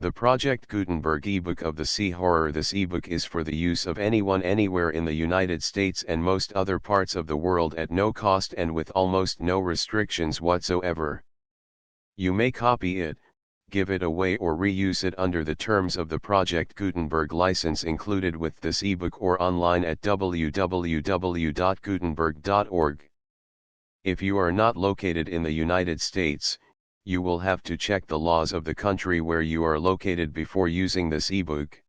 The Project Gutenberg ebook of the Sea Horror. This ebook is for the use of anyone anywhere in the United States and most other parts of the world at no cost and with almost no restrictions whatsoever. You may copy it, give it away or reuse it under the terms of the Project Gutenberg license included with this ebook or online at www.gutenberg.org. If you are not located in the United States, you will have to check the laws of the country where you are located before using this ebook.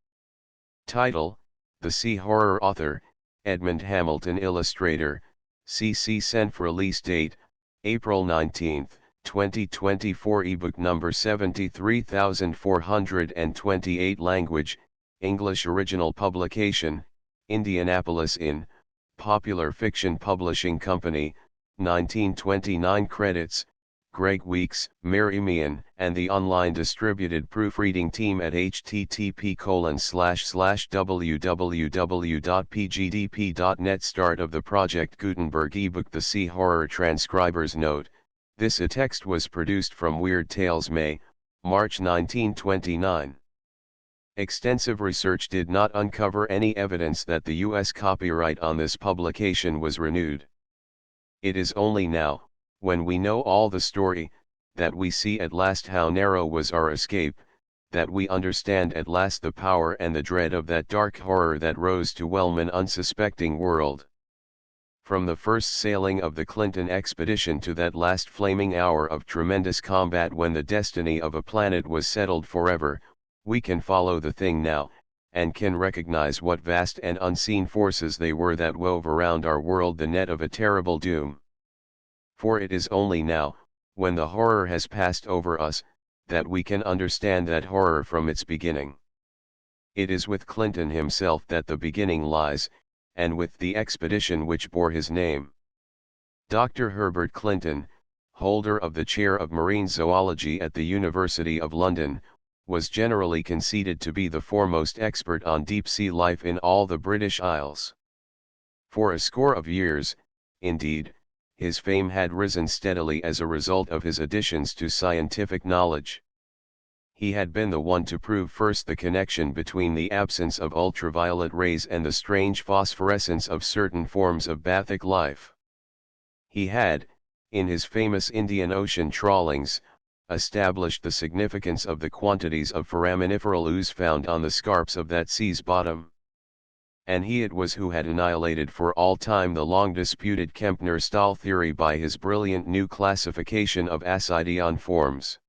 Title: The Sea Horror. Author: Edmond Hamilton. Illustrator: CC Senf. Release date: April 19, 2024. Ebook number 73428. Language: English. Original publication: Indianapolis in Popular Fiction Publishing Company, 1929. Credits: Greg Weeks, Mary Meehan, and the online distributed proofreading team at http://www.pgdp.net. Start of the Project Gutenberg ebook. The Sea Horror. Transcriber's note: this text was produced from Weird Tales, March 1929. Extensive research did not uncover any evidence that the U.S. copyright on this publication was renewed. It is only now, when we know all the story, that we see at last how narrow was our escape, that we understand at last the power and the dread of that dark horror that rose to whelm an unsuspecting world. From the first sailing of the Clinton expedition to that last flaming hour of tremendous combat when the destiny of a planet was settled forever, we can follow the thing now, and can recognize what vast and unseen forces they were that wove around our world the net of a terrible doom. For it is only now, when the horror has passed over us, that we can understand that horror from its beginning. It is with Clinton himself that the beginning lies, and with the expedition which bore his name. Dr. Herbert Clinton, holder of the chair of marine zoology at the University of London, was generally conceded to be the foremost expert on deep-sea life in all the British Isles. For a score of years, indeed, his fame had risen steadily as a result of his additions to scientific knowledge. He had been the one to prove first the connection between the absence of ultraviolet rays and the strange phosphorescence of certain forms of bathic life. He had, in his famous Indian Ocean trawlings, established the significance of the quantities of foraminiferal ooze found on the scarps of that sea's bottom. And he it was who had annihilated for all time the long-disputed Kempner-Stahl theory by his brilliant new classification of ascidian forms.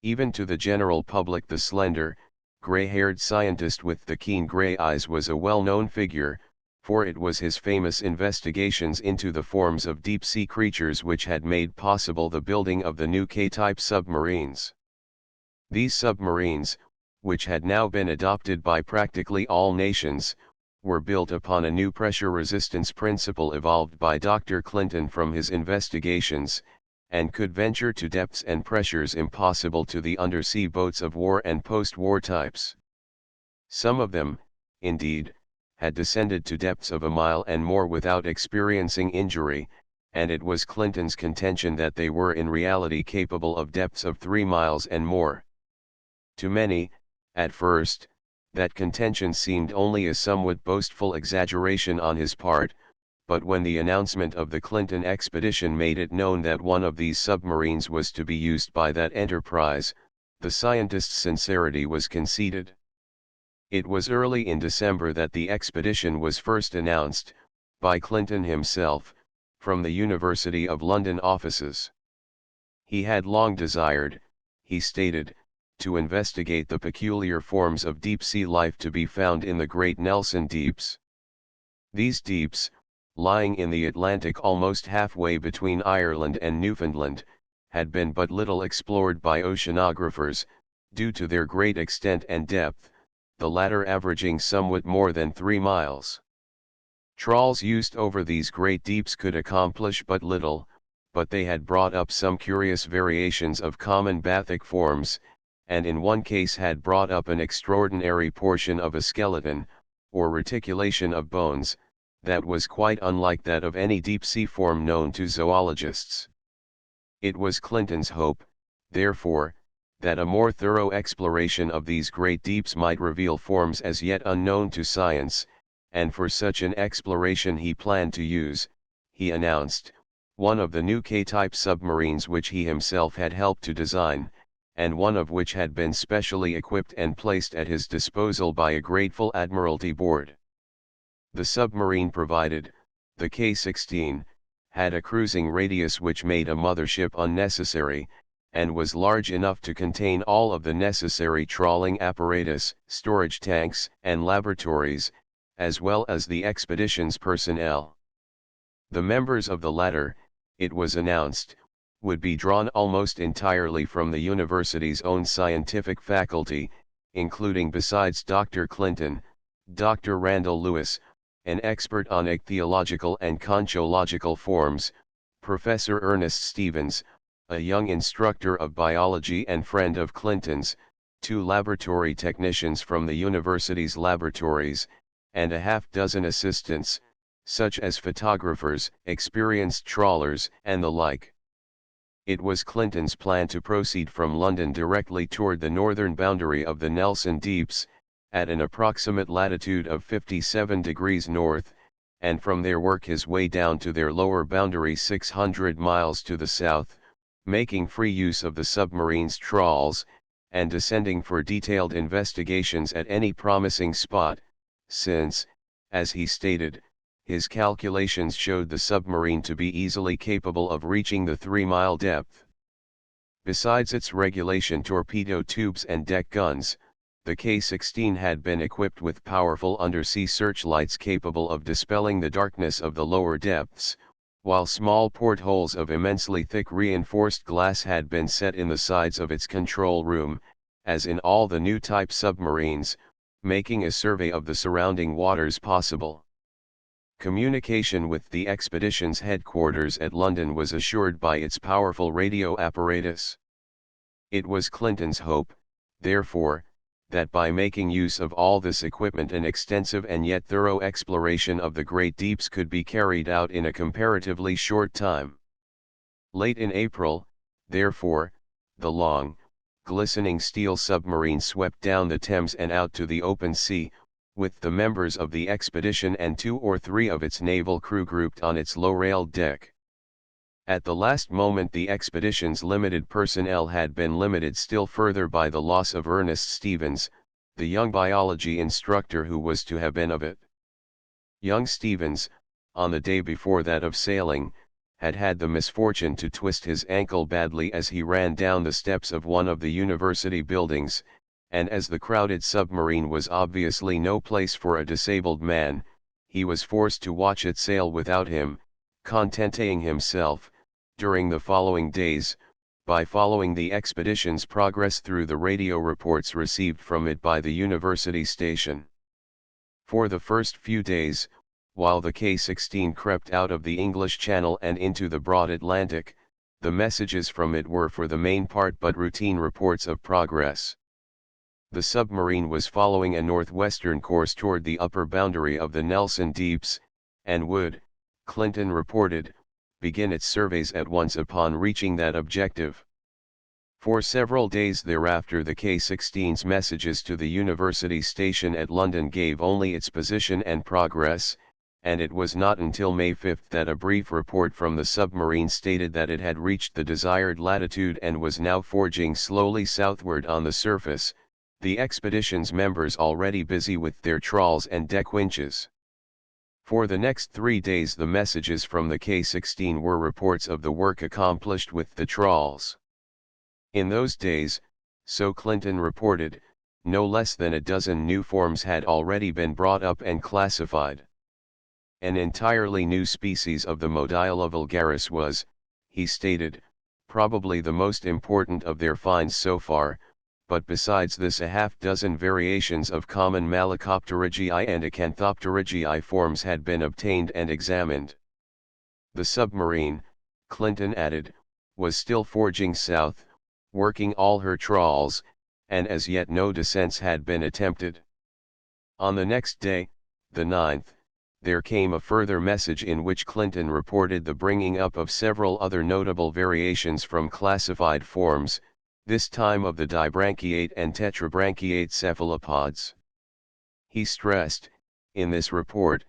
Even to the general public the slender, gray-haired scientist with the keen gray eyes was a well-known figure, for it was his famous investigations into the forms of deep-sea creatures which had made possible the building of the new K-type submarines. These submarines, which had now been adopted by practically all nations, were built upon a new pressure resistance principle evolved by Dr. Clinton from his investigations, and could venture to depths and pressures impossible to the undersea boats of war and post-war types. Some of them, indeed, had descended to depths of a mile and more without experiencing injury, and it was Clinton's contention that they were in reality capable of depths of 3 miles and more. To many, at first, that contention seemed only a somewhat boastful exaggeration on his part, but when the announcement of the Clinton expedition made it known that one of these submarines was to be used by that enterprise, the scientist's sincerity was conceded. It was early in December that the expedition was first announced, by Clinton himself, from the University of London offices. He had long desired, he stated, to investigate the peculiar forms of deep-sea life to be found in the Great Nelson Deeps. These deeps, lying in the Atlantic almost halfway between Ireland and Newfoundland, had been but little explored by oceanographers, due to their great extent and depth, the latter averaging somewhat more than 3 miles. Trawls used over these great deeps could accomplish but little, but they had brought up some curious variations of common bathic forms, and in one case had brought up an extraordinary portion of a skeleton, or reticulation of bones, that was quite unlike that of any deep-sea form known to zoologists. It was Clinton's hope, therefore, that a more thorough exploration of these great deeps might reveal forms as yet unknown to science, and for such an exploration he planned to use, he announced, one of the new K-type submarines which he himself had helped to design, and one of which had been specially equipped and placed at his disposal by a grateful Admiralty board. The submarine provided, the K-16, had a cruising radius which made a mothership unnecessary, and was large enough to contain all of the necessary trawling apparatus, storage tanks, and laboratories, as well as the expedition's personnel. The members of the latter, it was announced, would be drawn almost entirely from the university's own scientific faculty, including besides Dr. Clinton, Dr. Randall Lewis, an expert on ichthyological and conchological forms, Professor Ernest Stevens, a young instructor of biology and friend of Clinton's, 2 laboratory technicians from the university's laboratories, and a half-dozen assistants, such as photographers, experienced trawlers, and the like. It was Clinton's plan to proceed from London directly toward the northern boundary of the Nelson Deeps, at an approximate latitude of 57 degrees north, and from there work his way down to their lower boundary 600 miles to the south, making free use of the submarine's trawls, and descending for detailed investigations at any promising spot, since, as he stated, his calculations showed the submarine to be easily capable of reaching the 3-mile depth. Besides its regulation torpedo tubes and deck guns, the K-16 had been equipped with powerful undersea searchlights capable of dispelling the darkness of the lower depths, while small portholes of immensely thick reinforced glass had been set in the sides of its control room, as in all the new type submarines, making a survey of the surrounding waters possible. Communication with the expedition's headquarters at London was assured by its powerful radio apparatus. It was Clinton's hope, therefore, that by making use of all this equipment an extensive and yet thorough exploration of the great deeps could be carried out in a comparatively short time. Late in April, therefore, the long, glistening steel submarine swept down the Thames and out to the open sea, with the members of the expedition and 2 or 3 of its naval crew grouped on its low-railed deck. At the last moment the expedition's limited personnel had been limited still further by the loss of Ernest Stevens, the young biology instructor who was to have been of it. Young Stevens, on the day before that of sailing, had had the misfortune to twist his ankle badly as he ran down the steps of one of the university buildings, and as the crowded submarine was obviously no place for a disabled man, he was forced to watch it sail without him, contenting himself, during the following days, by following the expedition's progress through the radio reports received from it by the university station. For the first few days, while the K-16 crept out of the English Channel and into the broad Atlantic, the messages from it were for the main part but routine reports of progress. The submarine was following a northwestern course toward the upper boundary of the Nelson Deeps, and would, Clinton reported, begin its surveys at once upon reaching that objective. For several days thereafter the K-16's messages to the university station at London gave only its position and progress, and it was not until May 5 that a brief report from the submarine stated that it had reached the desired latitude and was now forging slowly southward on the surface, the expedition's members already busy with their trawls and deck winches. For the next 3 days the messages from the K-16 were reports of the work accomplished with the trawls. In those days, so Clinton reported, no less than a dozen new forms had already been brought up and classified. An entirely new species of the Modila vulgaris was, he stated, probably the most important of their finds so far, but besides this a half-dozen variations of common Malacopterygii and Acanthopterygii forms had been obtained and examined. The submarine, Clinton added, was still forging south, working all her trawls, and as yet no descents had been attempted. On the next day, the 9th, there came a further message in which Clinton reported the bringing up of several other notable variations from classified forms, this time of the dibranchiate and tetrabranchiate cephalopods. He stressed, in this report,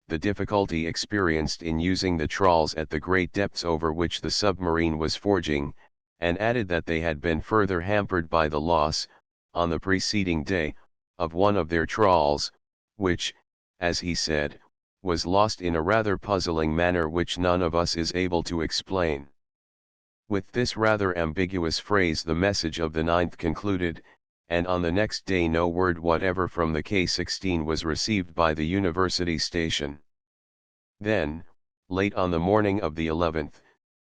the difficulty experienced in using the trawls at the great depths over which the submarine was forging, and added that they had been further hampered by the loss, on the preceding day, of one of their trawls, which, as he said, was lost in a rather puzzling manner which none of us is able to explain. With this rather ambiguous phrase the message of the 9th concluded, and on the next day no word whatever from the K-16 was received by the university station. Then, late on the morning of the 11th,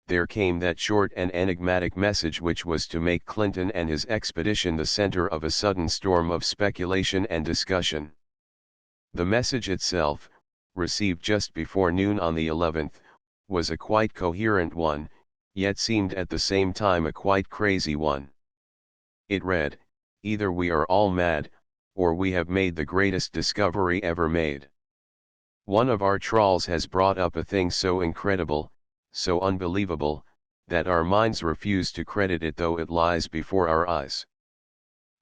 there came that short and enigmatic message which was to make Clinton and his expedition the center of a sudden storm of speculation and discussion. The message itself, received just before noon on the 11th, was a quite coherent one, yet seemed at the same time a quite crazy one. It read, "Either we are all mad, or we have made the greatest discovery ever made. One of our trawls has brought up a thing so incredible, so unbelievable, that our minds refuse to credit it though it lies before our eyes.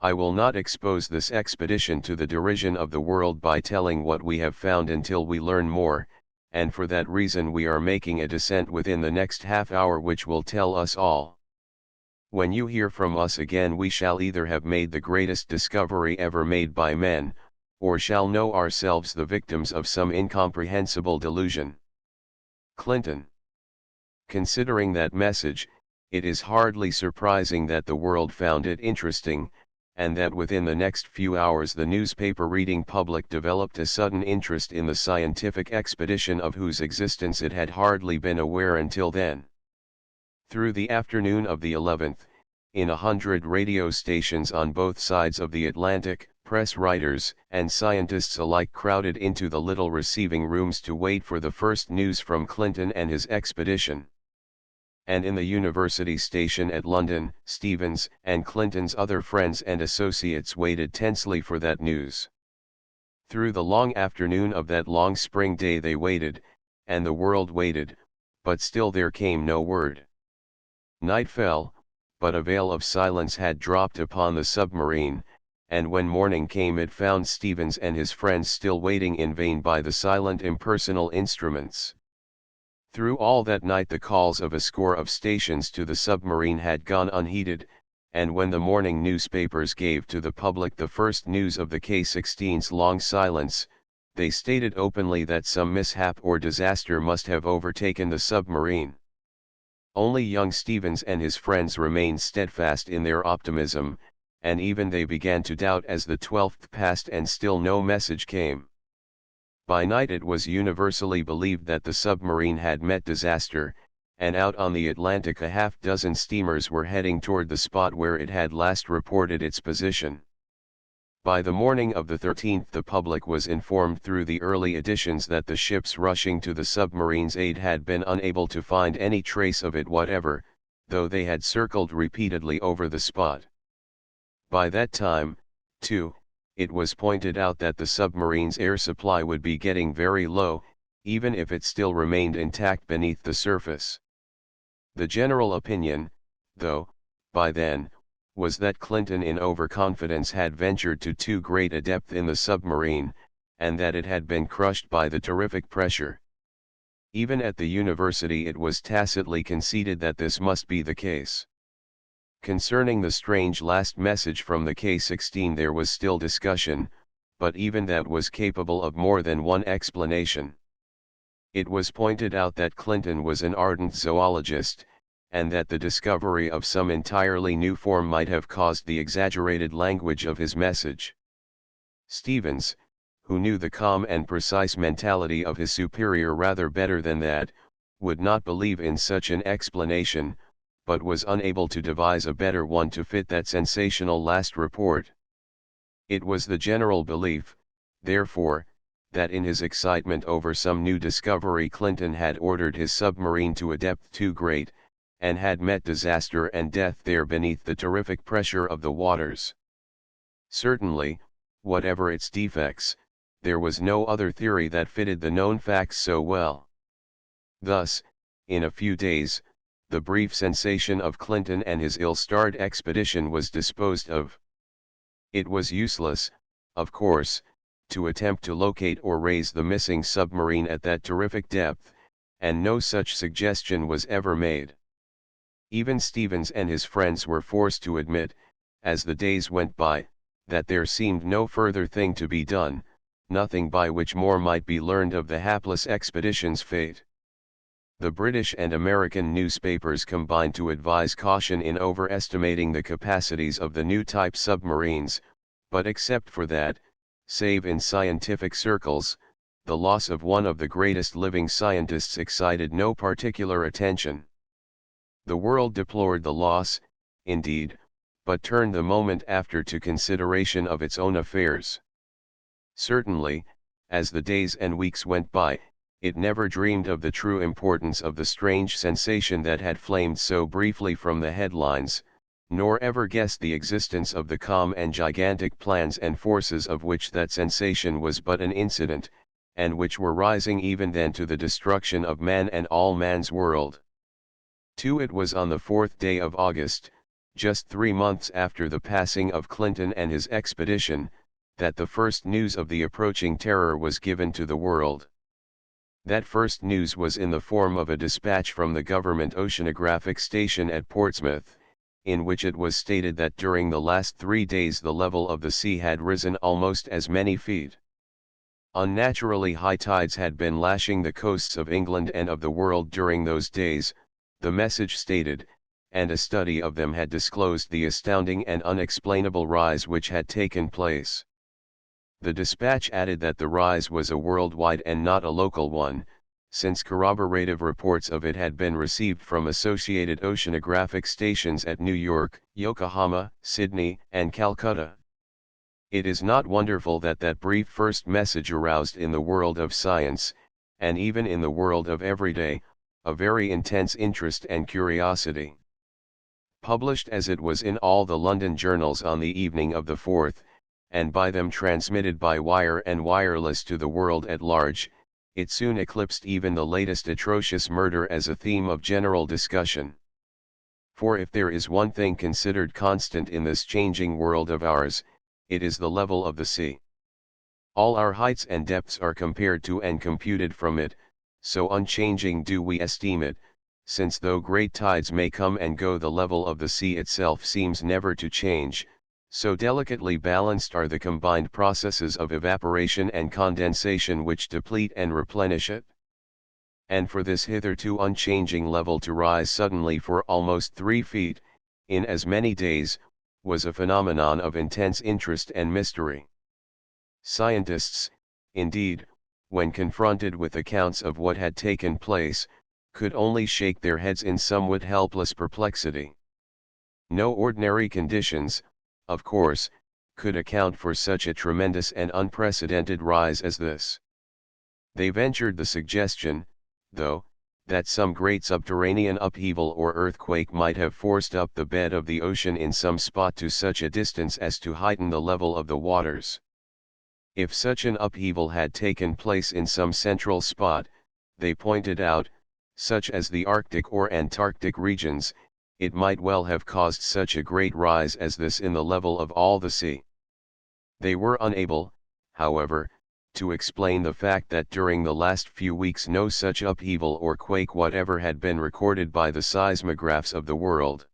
I will not expose this expedition to the derision of the world by telling what we have found until we learn more, and for that reason we are making a descent within the next half hour which will tell us all. When you hear from us again we shall either have made the greatest discovery ever made by men, or shall know ourselves the victims of some incomprehensible delusion." Clinton. Considering that message, it is hardly surprising that the world found it interesting, and that within the next few hours the newspaper-reading public developed a sudden interest in the scientific expedition of whose existence it had hardly been aware until then. Through the afternoon of the 11th, in 100 radio stations on both sides of the Atlantic, press writers and scientists alike crowded into the little receiving rooms to wait for the first news from Clinton and his expedition. And in the university station at London, Stevens and Clinton's other friends and associates waited tensely for that news. Through the long afternoon of that long spring day they waited, and the world waited, but still there came no word. Night fell, but a veil of silence had dropped upon the submarine, and when morning came it found Stevens and his friends still waiting in vain by the silent impersonal instruments. Through all that night the calls of a score of stations to the submarine had gone unheeded, and when the morning newspapers gave to the public the first news of the K-16's long silence, they stated openly that some mishap or disaster must have overtaken the submarine. Only young Stevens and his friends remained steadfast in their optimism, and even they began to doubt as the 12th passed and still no message came. By night it was universally believed that the submarine had met disaster, and out on the Atlantic a half-dozen steamers were heading toward the spot where it had last reported its position. By the morning of the 13th the public was informed through the early editions that the ships rushing to the submarine's aid had been unable to find any trace of it whatever, though they had circled repeatedly over the spot. By that time, too, it was pointed out that the submarine's air supply would be getting very low, even if it still remained intact beneath the surface. The general opinion, though, by then, was that Clinton in overconfidence had ventured to too great a depth in the submarine, and that it had been crushed by the terrific pressure. Even at the university it was tacitly conceded that this must be the case. Concerning the strange last message from the K-16 there was still discussion, but even that was capable of more than one explanation. It was pointed out that Clinton was an ardent zoologist, and that the discovery of some entirely new form might have caused the exaggerated language of his message. Stevens, who knew the calm and precise mentality of his superior rather better than that, would not believe in such an explanation, but was unable to devise a better one to fit that sensational last report. It was the general belief, therefore, that in his excitement over some new discovery Clinton had ordered his submarine to a depth too great, and had met disaster and death there beneath the terrific pressure of the waters. Certainly, whatever its defects, there was no other theory that fitted the known facts so well. Thus, in a few days, the brief sensation of Clinton and his ill-starred expedition was disposed of. It was useless, of course, to attempt to locate or raise the missing submarine at that terrific depth, and no such suggestion was ever made. Even Stevens and his friends were forced to admit, as the days went by, that there seemed no further thing to be done, nothing by which more might be learned of the hapless expedition's fate. The British and American newspapers combined to advise caution in overestimating the capacities of the new type submarines, but except for that, save in scientific circles, the loss of one of the greatest living scientists excited no particular attention. The world deplored the loss, indeed, but turned the moment after to consideration of its own affairs. Certainly, as the days and weeks went by, it never dreamed of the true importance of the strange sensation that had flamed so briefly from the headlines, nor ever guessed the existence of the calm and gigantic plans and forces of which that sensation was but an incident, and which were rising even then to the destruction of man and all man's world. It was on the 4th day of August, just 3 months after the passing of Clinton and his expedition, that the first news of the approaching terror was given to the world. That first news was in the form of a dispatch from the government oceanographic station at Portsmouth, in which it was stated that during the last 3 days the level of the sea had risen almost as many feet. Unnaturally high tides had been lashing the coasts of England and of the world during those days, the message stated, and a study of them had disclosed the astounding and unexplainable rise which had taken place. The dispatch added that the rise was a worldwide and not a local one, since corroborative reports of it had been received from associated oceanographic stations at New York, Yokohama, Sydney, and Calcutta. It is not wonderful that that brief first message aroused in the world of science, and even in the world of everyday, a very intense interest and curiosity. Published as it was in all the London journals on the evening of the 4th, and by them transmitted by wire and wireless to the world at large, it soon eclipsed even the latest atrocious murder as a theme of general discussion. For if there is one thing considered constant in this changing world of ours, it is the level of the sea. All our heights and depths are compared to and computed from it, so unchanging do we esteem it, since though great tides may come and go, the level of the sea itself seems never to change, so delicately balanced are the combined processes of evaporation and condensation which deplete and replenish it. And for this hitherto unchanging level to rise suddenly for almost 3 feet, in as many days, was a phenomenon of intense interest and mystery. Scientists, indeed, when confronted with accounts of what had taken place, could only shake their heads in somewhat helpless perplexity. No ordinary conditions, of course, could account for such a tremendous and unprecedented rise as this. They ventured the suggestion, though, that some great subterranean upheaval or earthquake might have forced up the bed of the ocean in some spot to such a distance as to heighten the level of the waters. If such an upheaval had taken place in some central spot, they pointed out, such as the Arctic or Antarctic regions, it might well have caused such a great rise as this in the level of all the sea. They were unable, however, to explain the fact that during the last few weeks no such upheaval or quake whatever had been recorded by the seismographs of the world.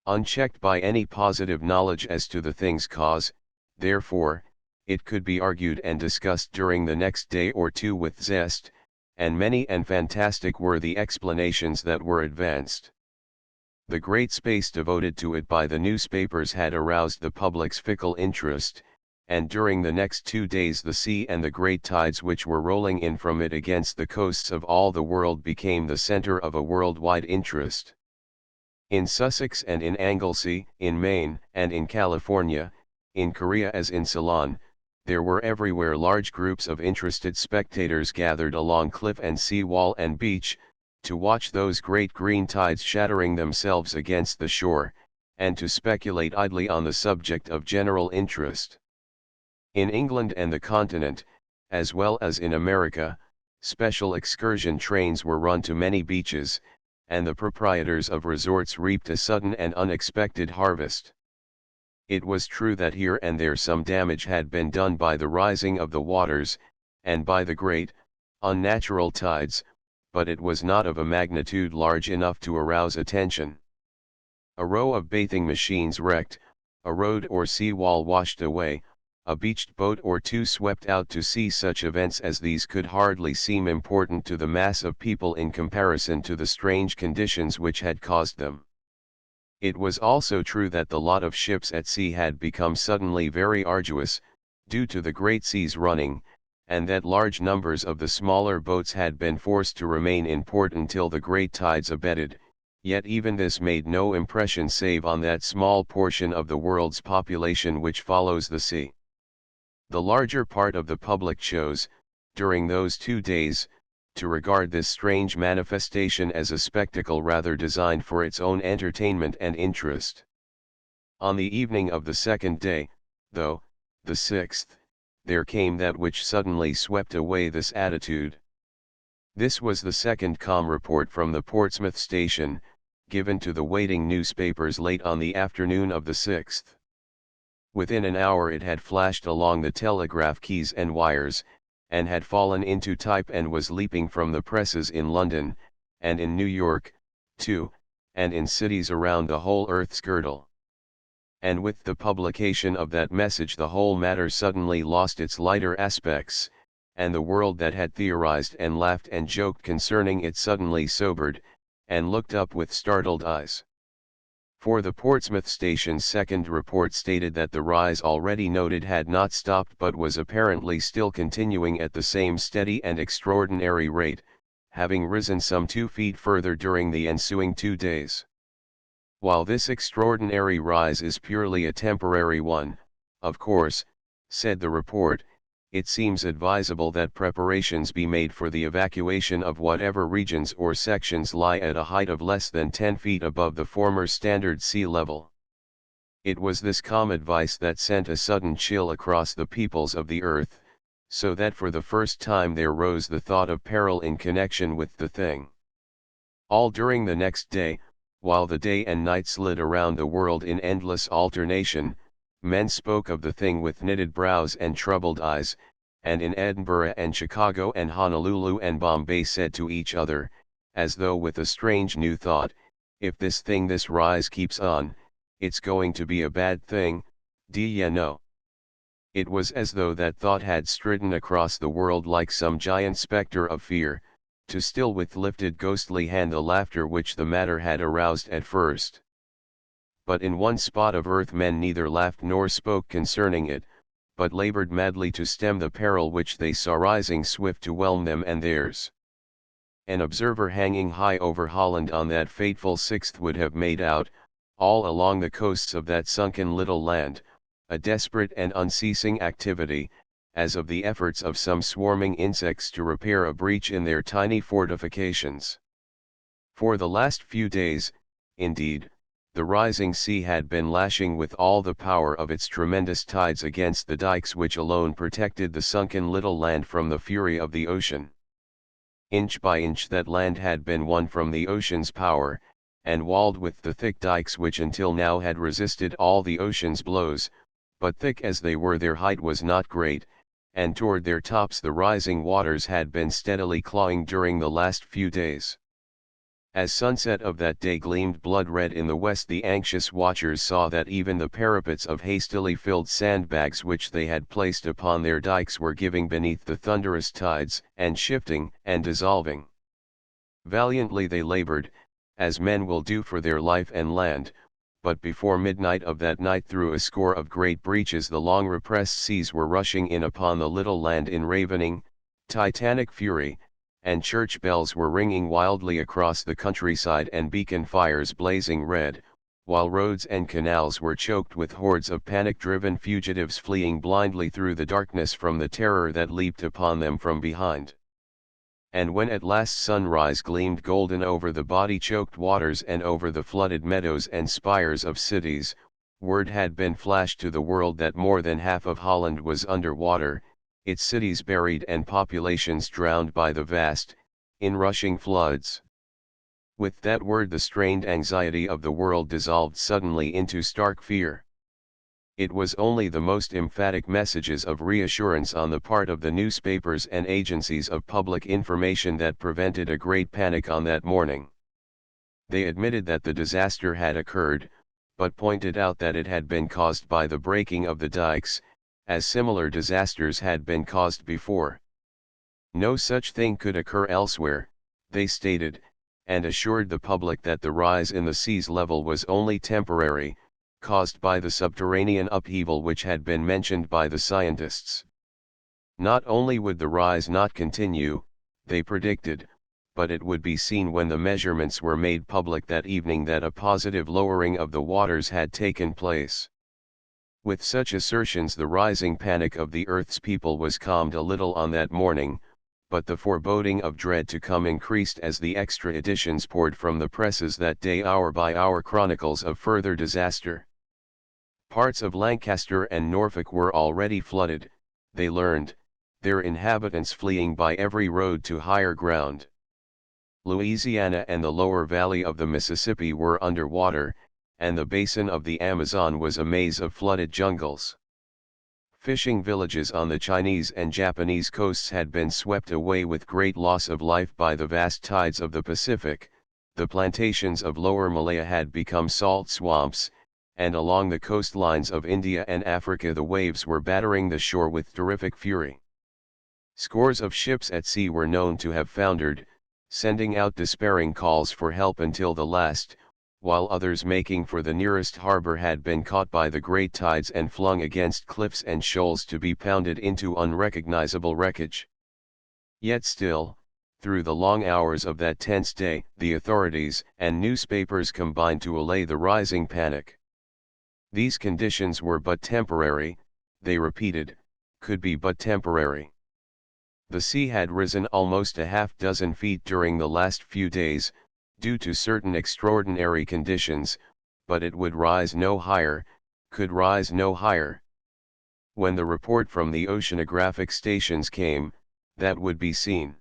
Unchecked by any positive knowledge as to the thing's cause, therefore, it could be argued and discussed during the next day or two with zest, and many and fantastic were the explanations that were advanced. The great space devoted to it by the newspapers had aroused the public's fickle interest, and during the next 2 days the sea and the great tides which were rolling in from it against the coasts of all the world became the center of a worldwide interest. In Sussex and in Anglesey, in Maine and in California, in Korea as in Ceylon, there were everywhere large groups of interested spectators gathered along cliff and sea wall and beach, to watch those great green tides shattering themselves against the shore, and to speculate idly on the subject of general interest. In England and the Continent, as well as in America, special excursion trains were run to many beaches, and the proprietors of resorts reaped a sudden and unexpected harvest. It was true that here and there some damage had been done by the rising of the waters, and by the great, unnatural tides, but it was not of a magnitude large enough to arouse attention. A row of bathing machines wrecked, a road or sea-wall washed away, a beached boat or two swept out to sea. Such events as these could hardly seem important to the mass of people in comparison to the strange conditions which had caused them. It was also true that the lot of ships at sea had become suddenly very arduous, due to the great seas running, and that large numbers of the smaller boats had been forced to remain in port until the great tides abated. Yet even this made no impression save on that small portion of the world's population which follows the sea. The larger part of the public chose, during those 2 days, to regard this strange manifestation as a spectacle rather designed for its own entertainment and interest. On the evening of the second day, though, the 6th, there came that which suddenly swept away this attitude. This was the second calm report from the Portsmouth station, given to the waiting newspapers late on the afternoon of the 6th. Within an hour it had flashed along the telegraph keys and wires, and had fallen into type and was leaping from the presses in London, and in New York, too, and in cities around the whole earth's girdle. And with the publication of that message the whole matter suddenly lost its lighter aspects, and the world that had theorized and laughed and joked concerning it suddenly sobered, and looked up with startled eyes. For the Portsmouth station's second report stated that the rise already noted had not stopped but was apparently still continuing at the same steady and extraordinary rate, having risen some 2 feet further during the ensuing 2 days. While this extraordinary rise is purely a temporary one, of course, said the report, it seems advisable that preparations be made for the evacuation of whatever regions or sections lie at a height of less than 10 feet above the former standard sea level. It was this calm advice that sent a sudden chill across the peoples of the earth, so that for the first time there rose the thought of peril in connection with the thing. All during the next day, while the day and night slid around the world in endless alternation, men spoke of the thing with knitted brows and troubled eyes, and in Edinburgh and Chicago and Honolulu and Bombay said to each other, as though with a strange new thought, if this rise keeps on, it's going to be a bad thing, d'ye know. It was as though that thought had stridden across the world like some giant spectre of fear, to still with lifted ghostly hand the laughter which the matter had aroused at first. But in one spot of earth men neither laughed nor spoke concerning it, but labored madly to stem the peril which they saw rising swift to whelm them and theirs. An observer hanging high over Holland on that fateful 6th would have made out, all along the coasts of that sunken little land, a desperate and unceasing activity, as of the efforts of some swarming insects to repair a breach in their tiny fortifications. For the last few days, indeed, the rising sea had been lashing with all the power of its tremendous tides against the dikes which alone protected the sunken little land from the fury of the ocean. Inch by inch that land had been won from the ocean's power, and walled with the thick dikes which until now had resisted all the ocean's blows, but thick as they were their height was not great, and toward their tops the rising waters had been steadily clawing during the last few days. As sunset of that day gleamed blood-red in the west the anxious watchers saw that even the parapets of hastily filled sandbags which they had placed upon their dikes were giving beneath the thunderous tides, and shifting and dissolving. Valiantly they labored, as men will do for their life and land, but before midnight of that night through a score of great breaches the long repressed seas were rushing in upon the little land in ravening, titanic fury, and church bells were ringing wildly across the countryside and beacon fires blazing red, while roads and canals were choked with hordes of panic-driven fugitives fleeing blindly through the darkness from the terror that leaped upon them from behind. And when at last sunrise gleamed golden over the body-choked waters and over the flooded meadows and spires of cities, word had been flashed to the world that more than half of Holland was under water, its cities buried and populations drowned by the vast, inrushing floods. With that word the strained anxiety of the world dissolved suddenly into stark fear. It was only the most emphatic messages of reassurance on the part of the newspapers and agencies of public information that prevented a great panic on that morning. They admitted that the disaster had occurred, but pointed out that it had been caused by the breaking of the dikes, as similar disasters had been caused before. No such thing could occur elsewhere, they stated, and assured the public that the rise in the sea's level was only temporary, caused by the subterranean upheaval which had been mentioned by the scientists. Not only would the rise not continue, they predicted, but it would be seen when the measurements were made public that evening that a positive lowering of the waters had taken place. With such assertions the rising panic of the Earth's people was calmed a little on that morning, but the foreboding of dread to come increased as the extra editions poured from the presses that day, hour by hour chronicles of further disaster. Parts of Lancaster and Norfolk were already flooded, they learned, their inhabitants fleeing by every road to higher ground. Louisiana and the lower valley of the Mississippi were under water, and the basin of the Amazon was a maze of flooded jungles. Fishing villages on the Chinese and Japanese coasts had been swept away with great loss of life by the vast tides of the Pacific, the plantations of Lower Malaya had become salt swamps, and along the coastlines of India and Africa the waves were battering the shore with terrific fury. Scores of ships at sea were known to have foundered, sending out despairing calls for help until the last, while others making for the nearest harbor had been caught by the great tides and flung against cliffs and shoals to be pounded into unrecognizable wreckage. Yet still, through the long hours of that tense day, the authorities and newspapers combined to allay the rising panic. These conditions were but temporary, they repeated, could be but temporary. The sea had risen almost a half-dozen feet during the last few days, due to certain extraordinary conditions, but it would rise no higher, could rise no higher. When the report from the oceanographic stations came, that would be seen.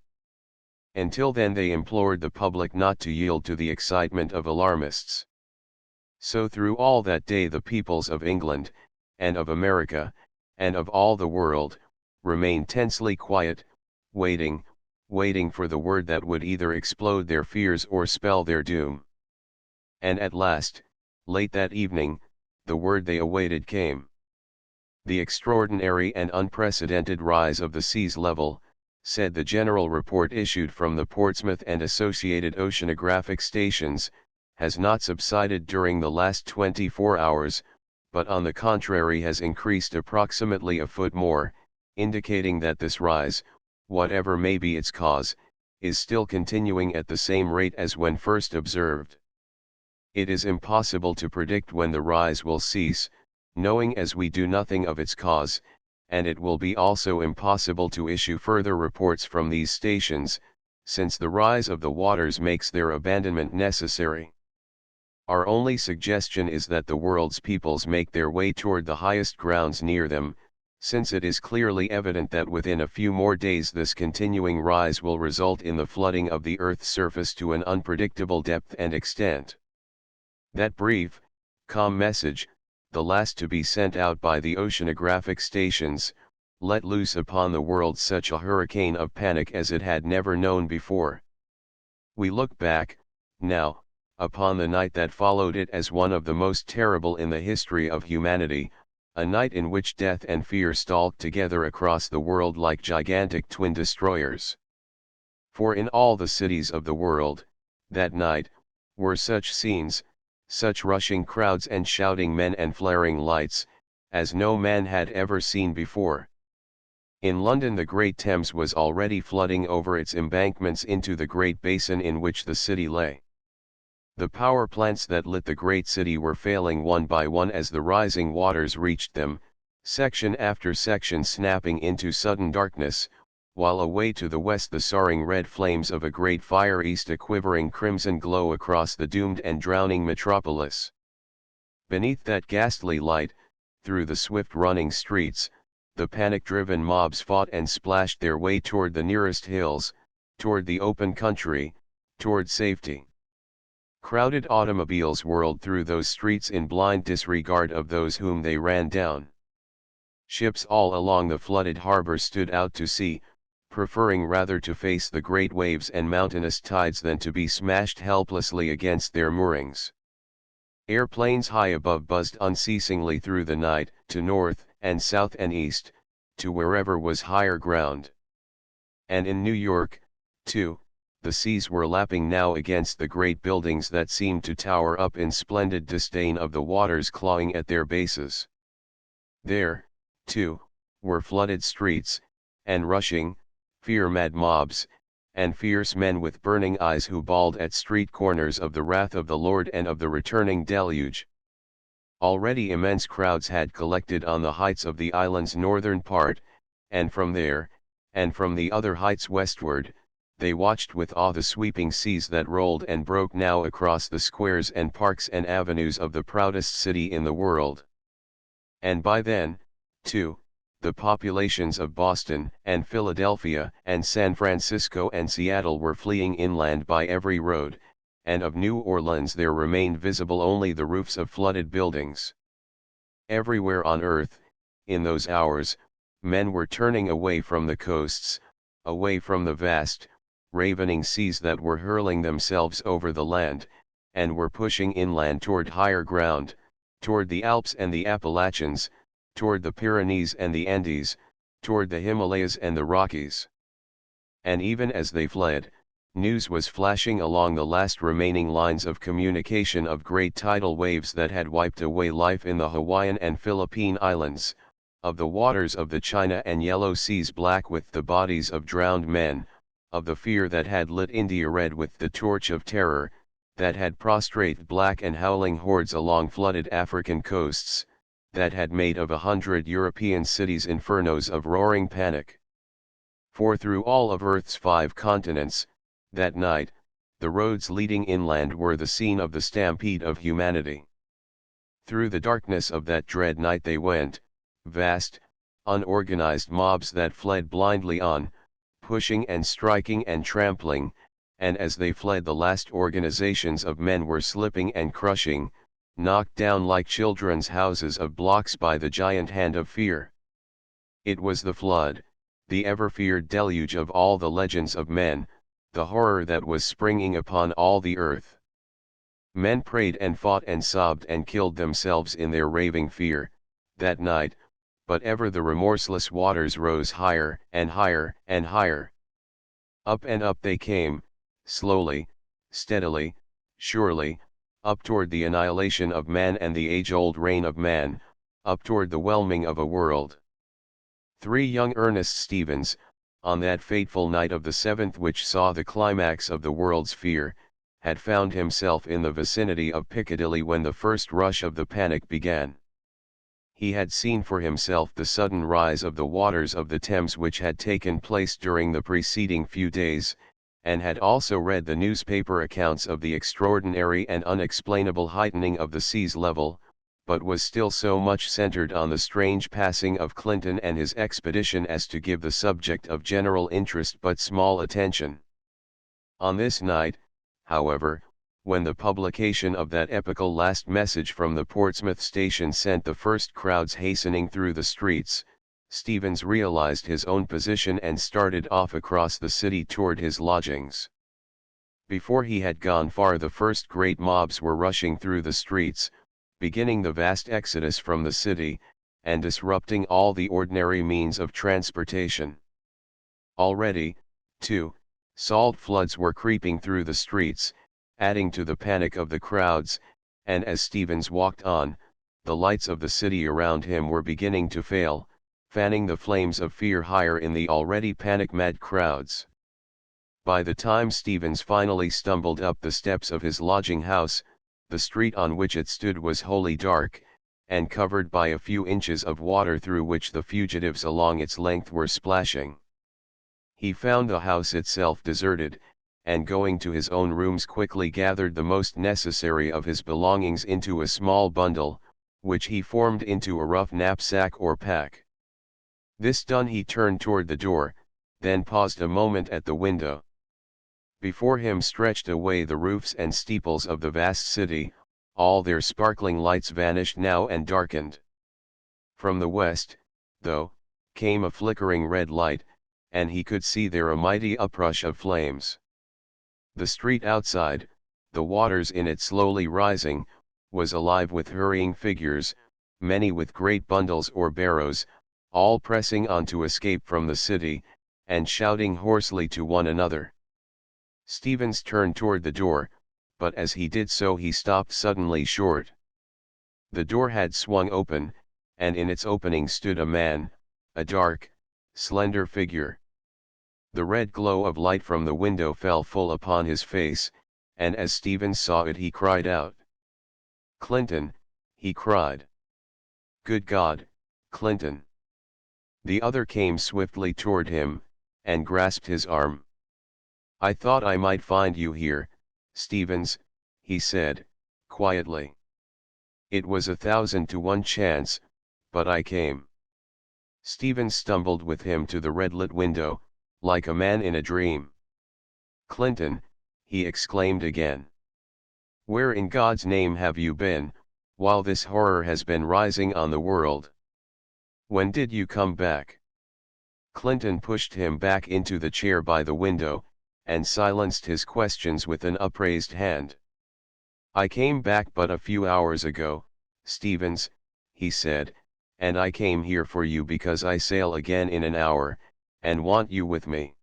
Until then they implored the public not to yield to the excitement of alarmists. So through all that day the peoples of England, and of America, and of all the world, remained tensely quiet, waiting for the word that would either explode their fears or spell their doom. And at last, late that evening, the word they awaited came. The extraordinary and unprecedented rise of the sea's level, said the general report issued from the Portsmouth and associated oceanographic stations, has not subsided during the last 24 hours, but on the contrary has increased approximately a foot more, indicating that this rise, whatever may be its cause, is still continuing at the same rate as when first observed. It is impossible to predict when the rise will cease, knowing as we do nothing of its cause, and it will be also impossible to issue further reports from these stations, since the rise of the waters makes their abandonment necessary. Our only suggestion is that the world's peoples make their way toward the highest grounds near them, since it is clearly evident that within a few more days this continuing rise will result in the flooding of the Earth's surface to an unpredictable depth and extent. That brief, calm message, the last to be sent out by the oceanographic stations, let loose upon the world such a hurricane of panic as it had never known before. We look back, now, upon the night that followed it as one of the most terrible in the history of humanity, a night in which death and fear stalked together across the world like gigantic twin destroyers. For in all the cities of the world, that night, were such scenes, such rushing crowds and shouting men and flaring lights, as no man had ever seen before. In London the great Thames was already flooding over its embankments into the great basin in which the city lay. The power plants that lit the great city were failing one by one as the rising waters reached them, section after section snapping into sudden darkness, while away to the west the soaring red flames of a great fire east a quivering crimson glow across the doomed and drowning metropolis. Beneath that ghastly light, through the swift-running streets, the panic-driven mobs fought and splashed their way toward the nearest hills, toward the open country, toward safety. Crowded automobiles whirled through those streets in blind disregard of those whom they ran down. Ships all along the flooded harbor stood out to sea, preferring rather to face the great waves and mountainous tides than to be smashed helplessly against their moorings. Airplanes high above buzzed unceasingly through the night, to north and south and east, to wherever was higher ground. And in New York, too, the seas were lapping now against the great buildings that seemed to tower up in splendid disdain of the waters clawing at their bases. There, too, were flooded streets, and rushing, fear-mad mobs, and fierce men with burning eyes who bawled at street corners of the wrath of the Lord and of the returning deluge. Already immense crowds had collected on the heights of the island's northern part, and from there, and from the other heights westward, they watched with awe the sweeping seas that rolled and broke now across the squares and parks and avenues of the proudest city in the world. And by then, too, the populations of Boston and Philadelphia and San Francisco and Seattle were fleeing inland by every road, and of New Orleans there remained visible only the roofs of flooded buildings. Everywhere on earth, in those hours, men were turning away from the coasts, away from the vast, ravening seas that were hurling themselves over the land, and were pushing inland toward higher ground, toward the Alps and the Appalachians, toward the Pyrenees and the Andes, toward the Himalayas and the Rockies. And even as they fled, news was flashing along the last remaining lines of communication of great tidal waves that had wiped away life in the Hawaiian and Philippine Islands, of the waters of the China and Yellow Seas black with the bodies of drowned men, of the fear that had lit India red with the torch of terror, that had prostrated black and howling hordes along flooded African coasts, that had made of 100 European cities infernos of roaring panic. For through all of Earth's 5 continents, that night, the roads leading inland were the scene of the stampede of humanity. Through the darkness of that dread night they went, vast, unorganized mobs that fled blindly on, pushing and striking and trampling, and as they fled the last organizations of men were slipping and crushing, knocked down like children's houses of blocks by the giant hand of fear. It was the flood, the ever-feared deluge of all the legends of men, the horror that was springing upon all the earth. Men prayed and fought and sobbed and killed themselves in their raving fear, that night, but ever the remorseless waters rose higher and higher and higher. Up and up they came, slowly, steadily, surely, up toward the annihilation of man and the age-old reign of man, up toward the whelming of a world. 3 young Ernest Stevens, on that fateful night of the 7th which saw the climax of the world's fear, had found himself in the vicinity of Piccadilly when the first rush of the panic began. He had seen for himself the sudden rise of the waters of the Thames which had taken place during the preceding few days, and had also read the newspaper accounts of the extraordinary and unexplainable heightening of the sea's level, but was still so much centered on the strange passing of Clinton and his expedition as to give the subject of general interest but small attention. On this night, however, when the publication of that epical last message from the Portsmouth station sent the first crowds hastening through the streets, Stevens realized his own position and started off across the city toward his lodgings. Before he had gone far the first great mobs were rushing through the streets, beginning the vast exodus from the city, and disrupting all the ordinary means of transportation. Already, too, salt floods were creeping through the streets, adding to the panic of the crowds, and as Stevens walked on, the lights of the city around him were beginning to fail, fanning the flames of fear higher in the already panic-mad crowds. By the time Stevens finally stumbled up the steps of his lodging house, the street on which it stood was wholly dark, and covered by a few inches of water through which the fugitives along its length were splashing. He found the house itself deserted, and going to his own rooms quickly gathered the most necessary of his belongings into a small bundle, which he formed into a rough knapsack or pack. This done he turned toward the door, then paused a moment at the window. Before him stretched away the roofs and steeples of the vast city, all their sparkling lights vanished now and darkened. From the west, though, came a flickering red light, and he could see there a mighty uprush of flames. The street outside, the waters in it slowly rising, was alive with hurrying figures, many with great bundles or barrows, all pressing on to escape from the city, and shouting hoarsely to one another. Stevens turned toward the door, but as he did so he stopped suddenly short. The door had swung open, and in its opening stood a man, a dark, slender figure. The red glow of light from the window fell full upon his face, and as Stevens saw it he cried out. "Clinton," he cried. "Good God, Clinton!" The other came swiftly toward him, and grasped his arm. "I thought I might find you here, Stevens," he said, quietly. "It was 1,000 to 1 chance, but I came." Stevens stumbled with him to the red-lit window, like a man in a dream. "Clinton," he exclaimed again. "Where in God's name have you been, while this horror has been rising on the world? When did you come back?" Clinton pushed him back into the chair by the window, and silenced his questions with an upraised hand. "I came back but a few hours ago, Stevens," he said, "and I came here for you because I sail again in an hour, and want you with me."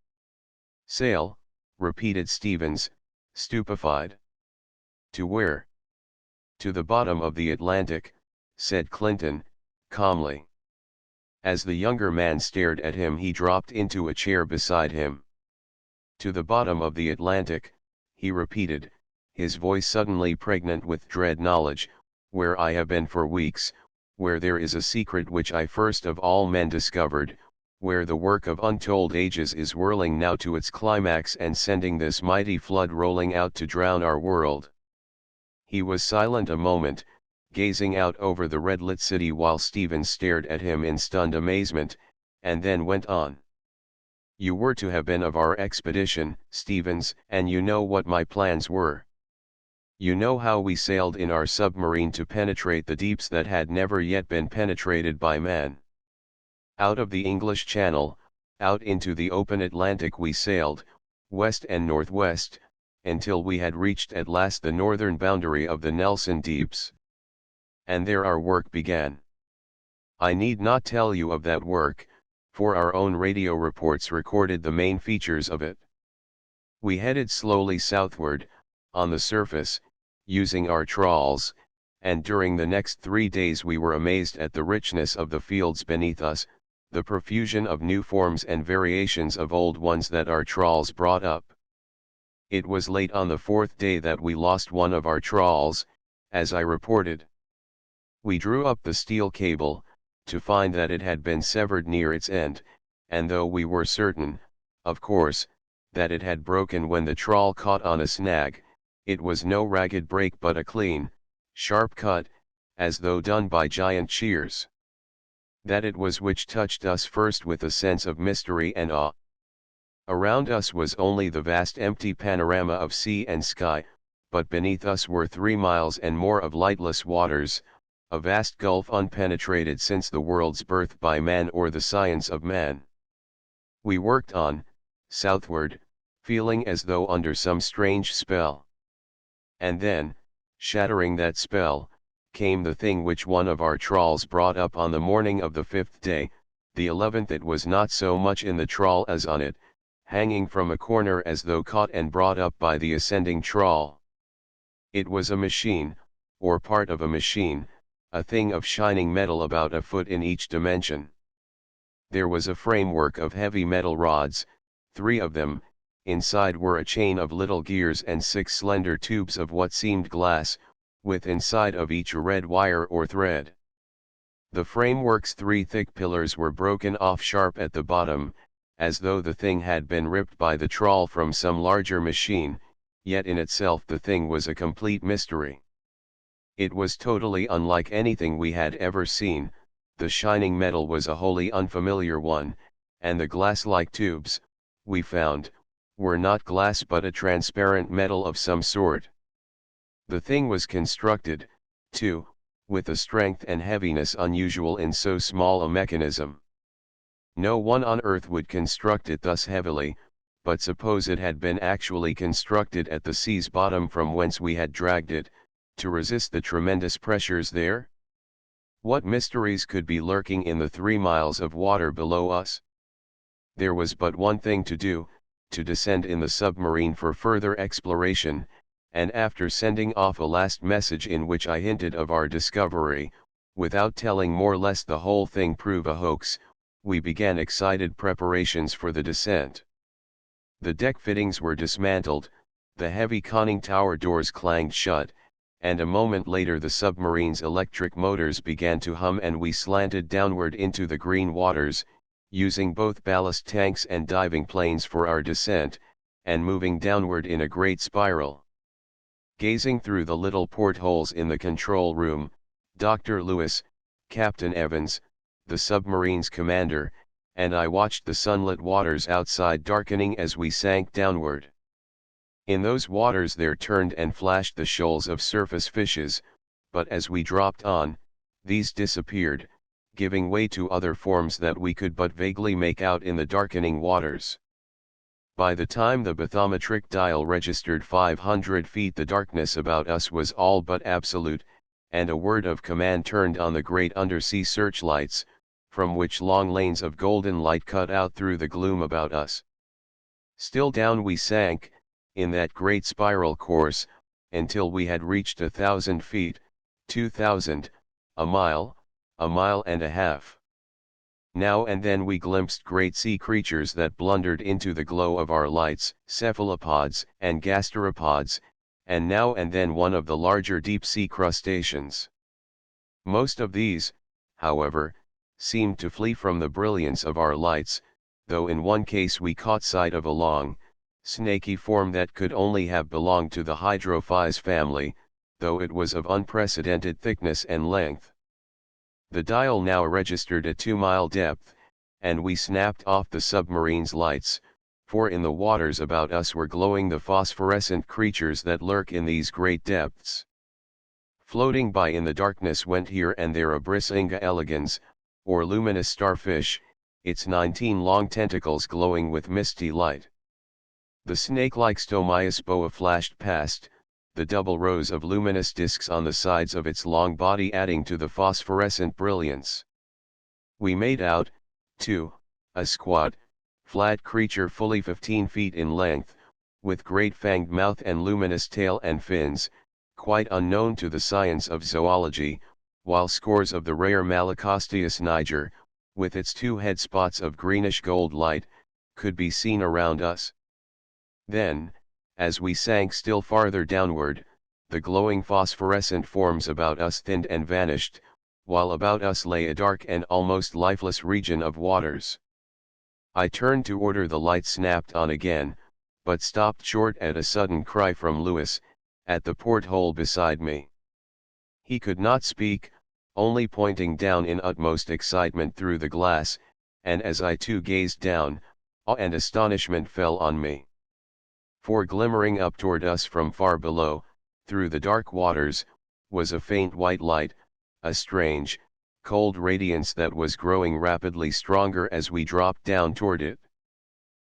"Sail?" repeated Stevens, stupefied. "To where?" "To the bottom of the Atlantic," said Clinton, calmly. As the younger man stared at him he dropped into a chair beside him. "To the bottom of the Atlantic," he repeated, his voice suddenly pregnant with dread knowledge, "where I have been for weeks, where there is a secret which I first of all men discovered, where the work of untold ages is whirling now to its climax and sending this mighty flood rolling out to drown our world." He was silent a moment, gazing out over the red-lit city while Stevens stared at him in stunned amazement, and then went on. "You were to have been of our expedition, Stevens, and you know what my plans were. You know how we sailed in our submarine to penetrate the deeps that had never yet been penetrated by man. Out of the English Channel, out into the open Atlantic we sailed, west and northwest, until we had reached at last the northern boundary of the Nelson Deeps. And there our work began. I need not tell you of that work, for our own radio reports recorded the main features of it. We headed slowly southward, on the surface, using our trawls, and during the next 3 days we were amazed at the richness of the fields beneath us, the profusion of new forms and variations of old ones that our trawls brought up. It was late on the 4th day that we lost one of our trawls, as I reported. We drew up the steel cable, to find that it had been severed near its end, and though we were certain, of course, that it had broken when the trawl caught on a snag, it was no ragged break but a clean, sharp cut, as though done by giant shears. That it was which touched us first with a sense of mystery and awe. Around us was only the vast empty panorama of sea and sky, but beneath us were 3 miles and more of lightless waters, a vast gulf unpenetrated since the world's birth by man or the science of man. We worked on, southward, feeling as though under some strange spell. And then, shattering that spell, came the thing which one of our trawls brought up on the morning of the 5th day, the 11th. It was not so much in the trawl as on it, hanging from a corner as though caught and brought up by the ascending trawl. It was a machine, or part of a machine, a thing of shining metal about a foot in each dimension. There was a framework of heavy metal rods, 3 of them, inside were a chain of little gears and 6 slender tubes of what seemed glass, with inside of each a red wire or thread. The framework's 3 thick pillars were broken off sharp at the bottom, as though the thing had been ripped by the trawl from some larger machine, yet in itself the thing was a complete mystery. It was totally unlike anything we had ever seen, the shining metal was a wholly unfamiliar one, and the glass-like tubes, we found, were not glass but a transparent metal of some sort. The thing was constructed, too, with a strength and heaviness unusual in so small a mechanism. No one on earth would construct it thus heavily, but suppose it had been actually constructed at the sea's bottom from whence we had dragged it, to resist the tremendous pressures there? What mysteries could be lurking in the 3 miles of water below us? There was but one thing to do, to descend in the submarine for further exploration, and after sending off a last message in which I hinted of our discovery, without telling more lest the whole thing prove a hoax, we began excited preparations for the descent. The deck fittings were dismantled, the heavy conning tower doors clanged shut, and a moment later the submarine's electric motors began to hum and we slanted downward into the green waters, using both ballast tanks and diving planes for our descent, and moving downward in a great spiral. Gazing through the little portholes in the control room, Dr. Lewis, Captain Evans, the submarine's commander, and I watched the sunlit waters outside darkening as we sank downward. In those waters there turned and flashed the shoals of surface fishes, but as we dropped on, these disappeared, giving way to other forms that we could but vaguely make out in the darkening waters. By the time the bathymetric dial registered 500 feet the darkness about us was all but absolute, and a word of command turned on the great undersea searchlights, from which long lanes of golden light cut out through the gloom about us. Still down we sank, in that great spiral course, until we had reached 1,000 feet, 2,000, a mile and a half. Now and then we glimpsed great sea creatures that blundered into the glow of our lights, cephalopods and gasteropods, and now and then one of the larger deep-sea crustaceans. Most of these, however, seemed to flee from the brilliance of our lights, though in one case we caught sight of a long, snaky form that could only have belonged to the hydrophyes family, though it was of unprecedented thickness and length. The dial now registered a 2-mile depth, and we snapped off the submarine's lights, for in the waters about us were glowing the phosphorescent creatures that lurk in these great depths. Floating by in the darkness went here and there a Brisinga elegans, or luminous starfish, its 19 long tentacles glowing with misty light. The snake-like Stomias boa flashed past, the double rows of luminous discs on the sides of its long body adding to the phosphorescent brilliance. We made out, too, a squat, flat creature fully 15 feet in length, with great fanged mouth and luminous tail and fins, quite unknown to the science of zoology, while scores of the rare Malacosteus niger, with its 2 head spots of greenish gold light, could be seen around us. Then, as we sank still farther downward, the glowing phosphorescent forms about us thinned and vanished, while about us lay a dark and almost lifeless region of waters. I turned to order the light snapped on again, but stopped short at a sudden cry from Lewis, at the porthole beside me. He could not speak, only pointing down in utmost excitement through the glass, and as I too gazed down, awe and astonishment fell on me. For glimmering up toward us from far below, through the dark waters, was a faint white light, a strange, cold radiance that was growing rapidly stronger as we dropped down toward it.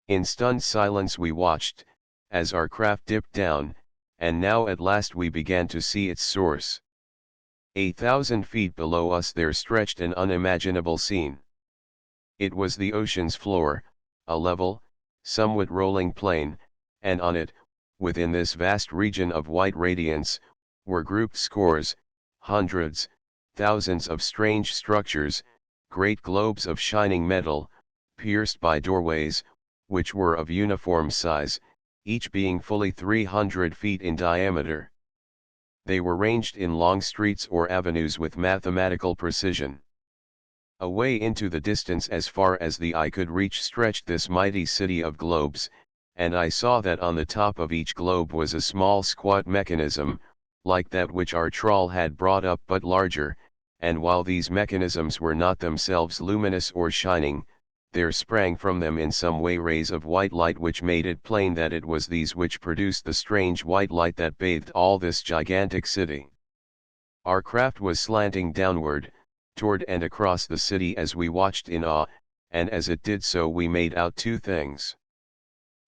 In stunned silence we watched, as our craft dipped down, and now at last we began to see its source. 1,000 feet below us there stretched an unimaginable scene. It was the ocean's floor, a level, somewhat rolling plain, and on it, within this vast region of white radiance, were grouped scores, hundreds, thousands of strange structures, great globes of shining metal, pierced by doorways, which were of uniform size, each being fully 300 feet in diameter. They were ranged in long streets or avenues with mathematical precision. Away into the distance as far as the eye could reach stretched this mighty city of globes, and I saw that on the top of each globe was a small squat mechanism, like that which our trawl had brought up but larger, and while these mechanisms were not themselves luminous or shining, there sprang from them in some way rays of white light which made it plain that it was these which produced the strange white light that bathed all this gigantic city. Our craft was slanting downward, toward and across the city as we watched in awe, and as it did so we made out two things.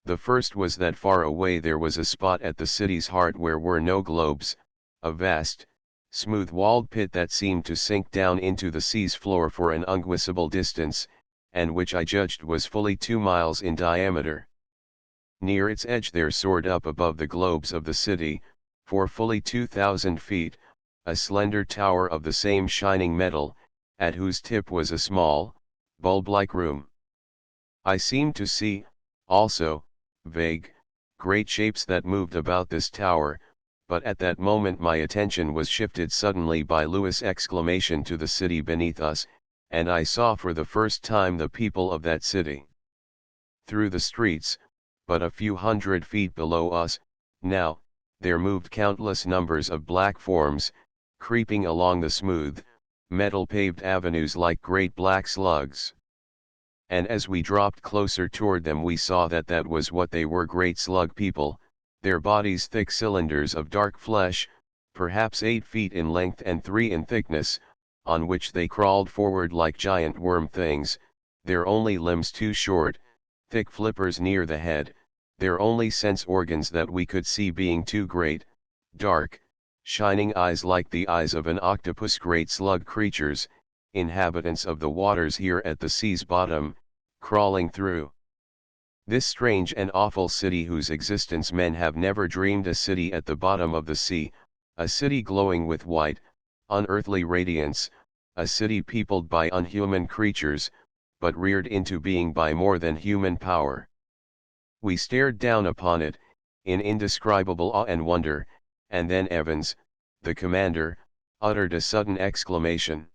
The first was that far away there was a spot at the city's heart where were no globes, a vast, smooth-walled pit that seemed to sink down into the sea's floor for an unguessable distance, and which I judged was fully 2 miles in diameter. Near its edge there soared up above the globes of the city, for fully 2,000 feet, a slender tower of the same shining metal, at whose tip was a small, bulb-like room. I seemed to see, also, vague, great shapes that moved about this tower, but at that moment my attention was shifted suddenly by Louis' exclamation to the city beneath us, and I saw for the first time the people of that city. Through the streets, but a few hundred feet below us, now, there moved countless numbers of black forms, creeping along the smooth, metal-paved avenues like great black slugs. And as we dropped closer toward them we saw that that was what they were, great slug people, their bodies thick cylinders of dark flesh, perhaps 8 feet in length and 3 in thickness, on which they crawled forward like giant worm things, their only limbs too short, thick flippers near the head, their only sense organs that we could see being two great, dark, shining eyes like the eyes of an octopus, great slug creatures, inhabitants of the waters here at the sea's bottom, crawling through this strange and awful city whose existence men have never dreamed, a city at the bottom of the sea, a city glowing with white, unearthly radiance, a city peopled by unhuman creatures, but reared into being by more than human power. We stared down upon it, in indescribable awe and wonder, and then Evans, the commander, uttered a sudden exclamation.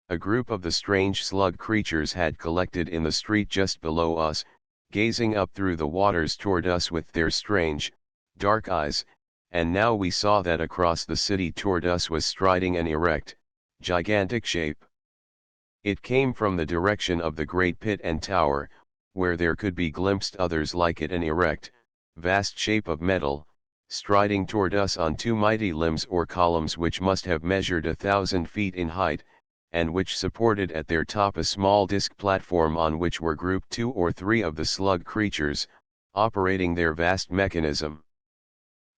A group of the strange slug creatures had collected in the street just below us, gazing up through the waters toward us with their strange, dark eyes, and now we saw that across the city toward us was striding an erect, gigantic shape. It came from the direction of the great pit and tower, where there could be glimpsed others like it, an erect, vast shape of metal, striding toward us on 2 mighty limbs or columns which must have measured 1,000 feet in height, and which supported at their top a small disc platform on which were grouped 2 or 3 of the slug creatures, operating their vast mechanism.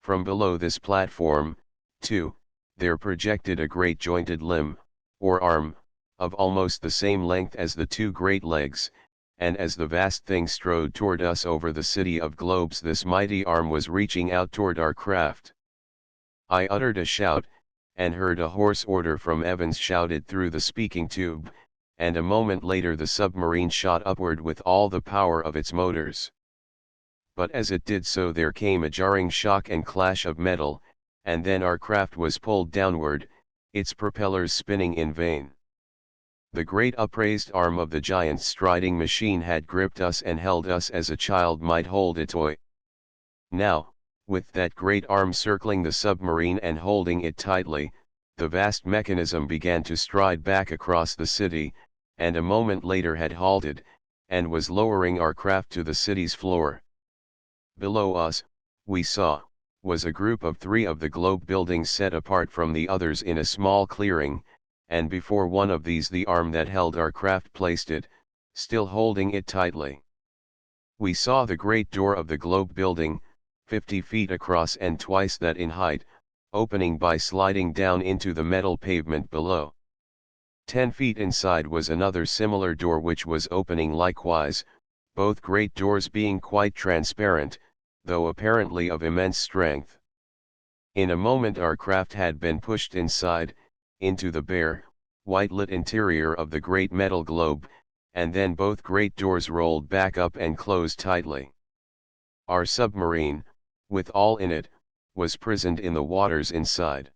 From below this platform, too, there projected a great jointed limb, or arm, of almost the same length as the 2 great legs, and as the vast thing strode toward us over the city of globes, this mighty arm was reaching out toward our craft. I uttered a shout, and heard a hoarse order from Evans shouted through the speaking tube, and a moment later the submarine shot upward with all the power of its motors. But as it did so there came a jarring shock and clash of metal, and then our craft was pulled downward, its propellers spinning in vain. The great upraised arm of the giant striding machine had gripped us and held us as a child might hold a toy. Now, with that great arm circling the submarine and holding it tightly, the vast mechanism began to stride back across the city, and a moment later had halted, and was lowering our craft to the city's floor. Below us, we saw, was a group of 3 of the globe buildings set apart from the others in a small clearing, and before one of these the arm that held our craft placed it, still holding it tightly. We saw the great door of the globe building, 50 feet across and twice that in height, opening by sliding down into the metal pavement below. 10 feet inside was another similar door which was opening likewise, both great doors being quite transparent, though apparently of immense strength. In a moment our craft had been pushed inside, into the bare, white-lit interior of the great metal globe, and then both great doors rolled back up and closed tightly. Our submarine, with all in it, was prisoned in the waters inside.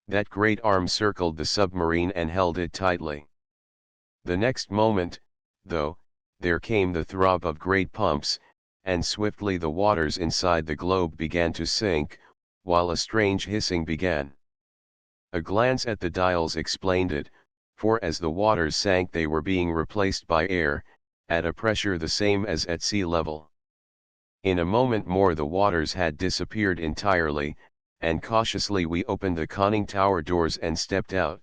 That great arm circled the submarine and held it tightly. The next moment, though, there came the throb of great pumps, and swiftly the waters inside the globe began to sink, while a strange hissing began. A glance at the dials explained it, for as the waters sank they were being replaced by air, at a pressure the same as at sea level. In a moment more the waters had disappeared entirely, and cautiously we opened the conning tower doors and stepped out.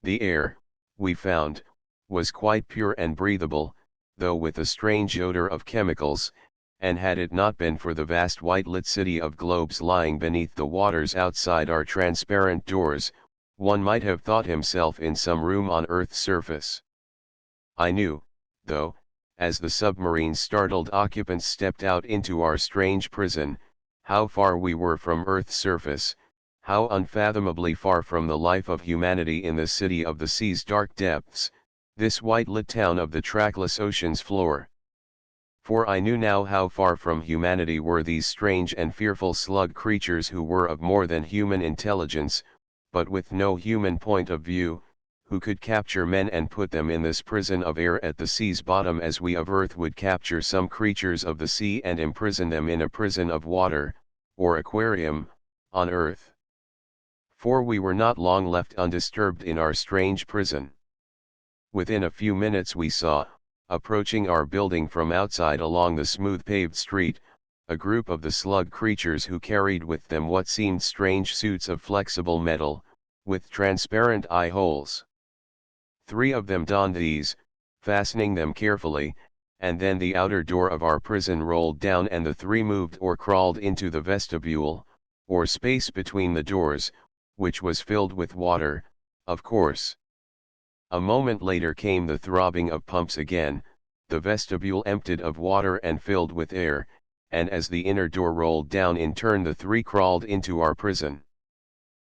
The air, we found, was quite pure and breathable, though with a strange odor of chemicals, and had it not been for the vast white-lit city of globes lying beneath the waters outside our transparent doors, one might have thought himself in some room on Earth's surface. I knew, though, as the submarine's startled occupants stepped out into our strange prison, how far we were from Earth's surface, how unfathomably far from the life of humanity in the city of the sea's dark depths, this white-lit town of the trackless ocean's floor. For I knew now how far from humanity were these strange and fearful slug creatures who were of more than human intelligence, but with no human point of view, who could capture men and put them in this prison of air at the sea's bottom as we of Earth would capture some creatures of the sea and imprison them in a prison of water, or aquarium, on Earth. For we were not long left undisturbed in our strange prison. Within a few minutes we saw, approaching our building from outside along the smooth paved street, a group of the slug creatures who carried with them what seemed strange suits of flexible metal, with transparent eye holes. 3 of them donned these, fastening them carefully, and then the outer door of our prison rolled down and the 3 moved or crawled into the vestibule, or space between the doors, which was filled with water, of course. A moment later came the throbbing of pumps again, the vestibule emptied of water and filled with air, and as the inner door rolled down in turn the 3 crawled into our prison.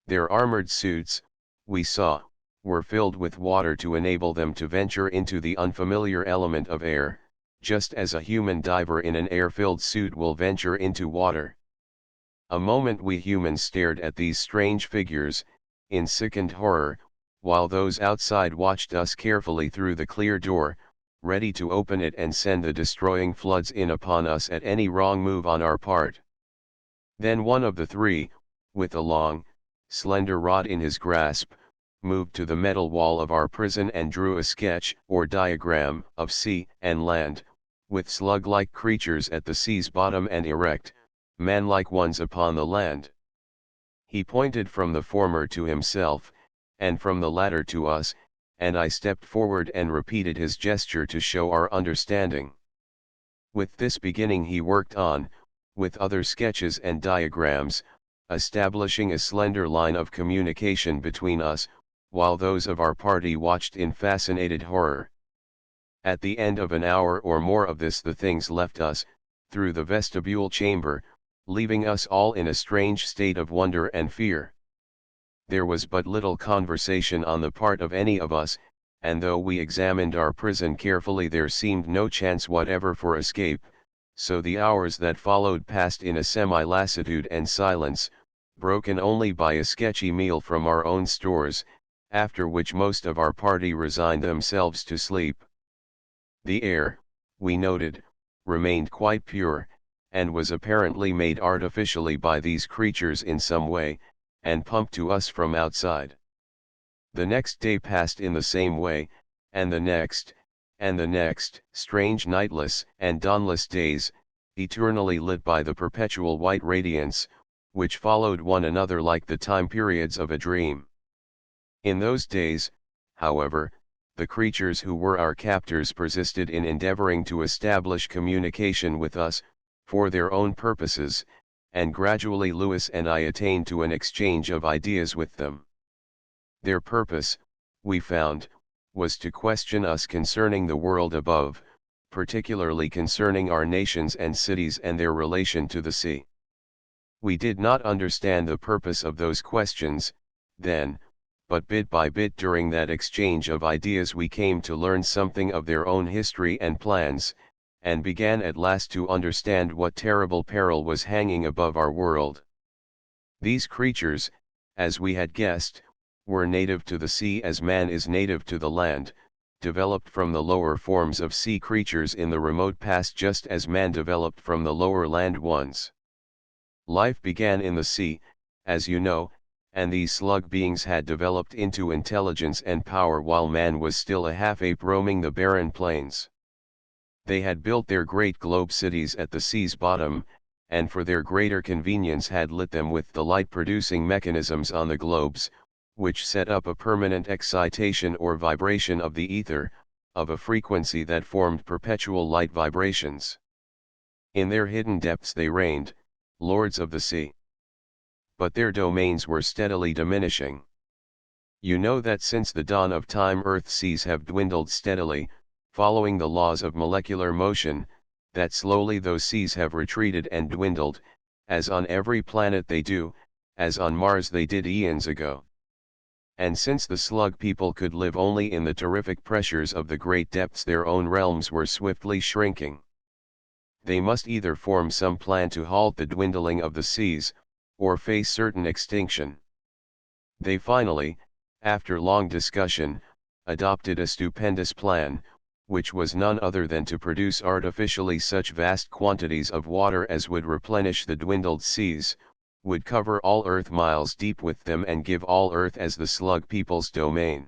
Their armored suits, we saw, were filled with water to enable them to venture into the unfamiliar element of air, just as a human diver in an air-filled suit will venture into water. A moment we humans stared at these strange figures, in sickened horror, while those outside watched us carefully through the clear door, ready to open it and send the destroying floods in upon us at any wrong move on our part. Then one of the 3, with a long, slender rod in his grasp, moved to the metal wall of our prison and drew a sketch or diagram of sea and land, with slug-like creatures at the sea's bottom and erect, man-like ones upon the land. He pointed from the former to himself, and from the latter to us, and I stepped forward and repeated his gesture to show our understanding. With this beginning he worked on, with other sketches and diagrams, establishing a slender line of communication between us, while those of our party watched in fascinated horror. At the end of an hour or more of this the things left us, through the vestibule chamber, leaving us all in a strange state of wonder and fear. There was but little conversation on the part of any of us, and though we examined our prison carefully there seemed no chance whatever for escape, so the hours that followed passed in a semi-lassitude and silence, broken only by a sketchy meal from our own stores, after which most of our party resigned themselves to sleep. The air, we noted, remained quite pure, and was apparently made artificially by these creatures in some way, and pumped to us from outside. The next day passed in the same way, and the next, strange nightless and dawnless days, eternally lit by the perpetual white radiance, which followed one another like the time periods of a dream. In those days, however, the creatures who were our captors persisted in endeavoring to establish communication with us, for their own purposes, and gradually Lewis and I attained to an exchange of ideas with them. Their purpose, we found, was to question us concerning the world above, particularly concerning our nations and cities and their relation to the sea. We did not understand the purpose of those questions, then, but bit by bit during that exchange of ideas we came to learn something of their own history and plans, and began at last to understand what terrible peril was hanging above our world. These creatures, as we had guessed, were native to the sea as man is native to the land, developed from the lower forms of sea creatures in the remote past just as man developed from the lower land ones. Life began in the sea, as you know, and these slug beings had developed into intelligence and power while man was still a half-ape roaming the barren plains. They had built their great globe cities at the sea's bottom, and for their greater convenience had lit them with the light-producing mechanisms on the globes, which set up a permanent excitation or vibration of the ether, of a frequency that formed perpetual light vibrations. In their hidden depths they reigned, lords of the sea. But their domains were steadily diminishing. You know that since the dawn of time Earth's seas have dwindled steadily, following the laws of molecular motion, that slowly those seas have retreated and dwindled, as on every planet they do, as on Mars they did eons ago. And since the slug people could live only in the terrific pressures of the great depths, their own realms were swiftly shrinking. They must either form some plan to halt the dwindling of the seas, or face certain extinction. They finally, after long discussion, adopted a stupendous plan, which was none other than to produce artificially such vast quantities of water as would replenish the dwindled seas, would cover all earth miles deep with them and give all earth as the slug people's domain.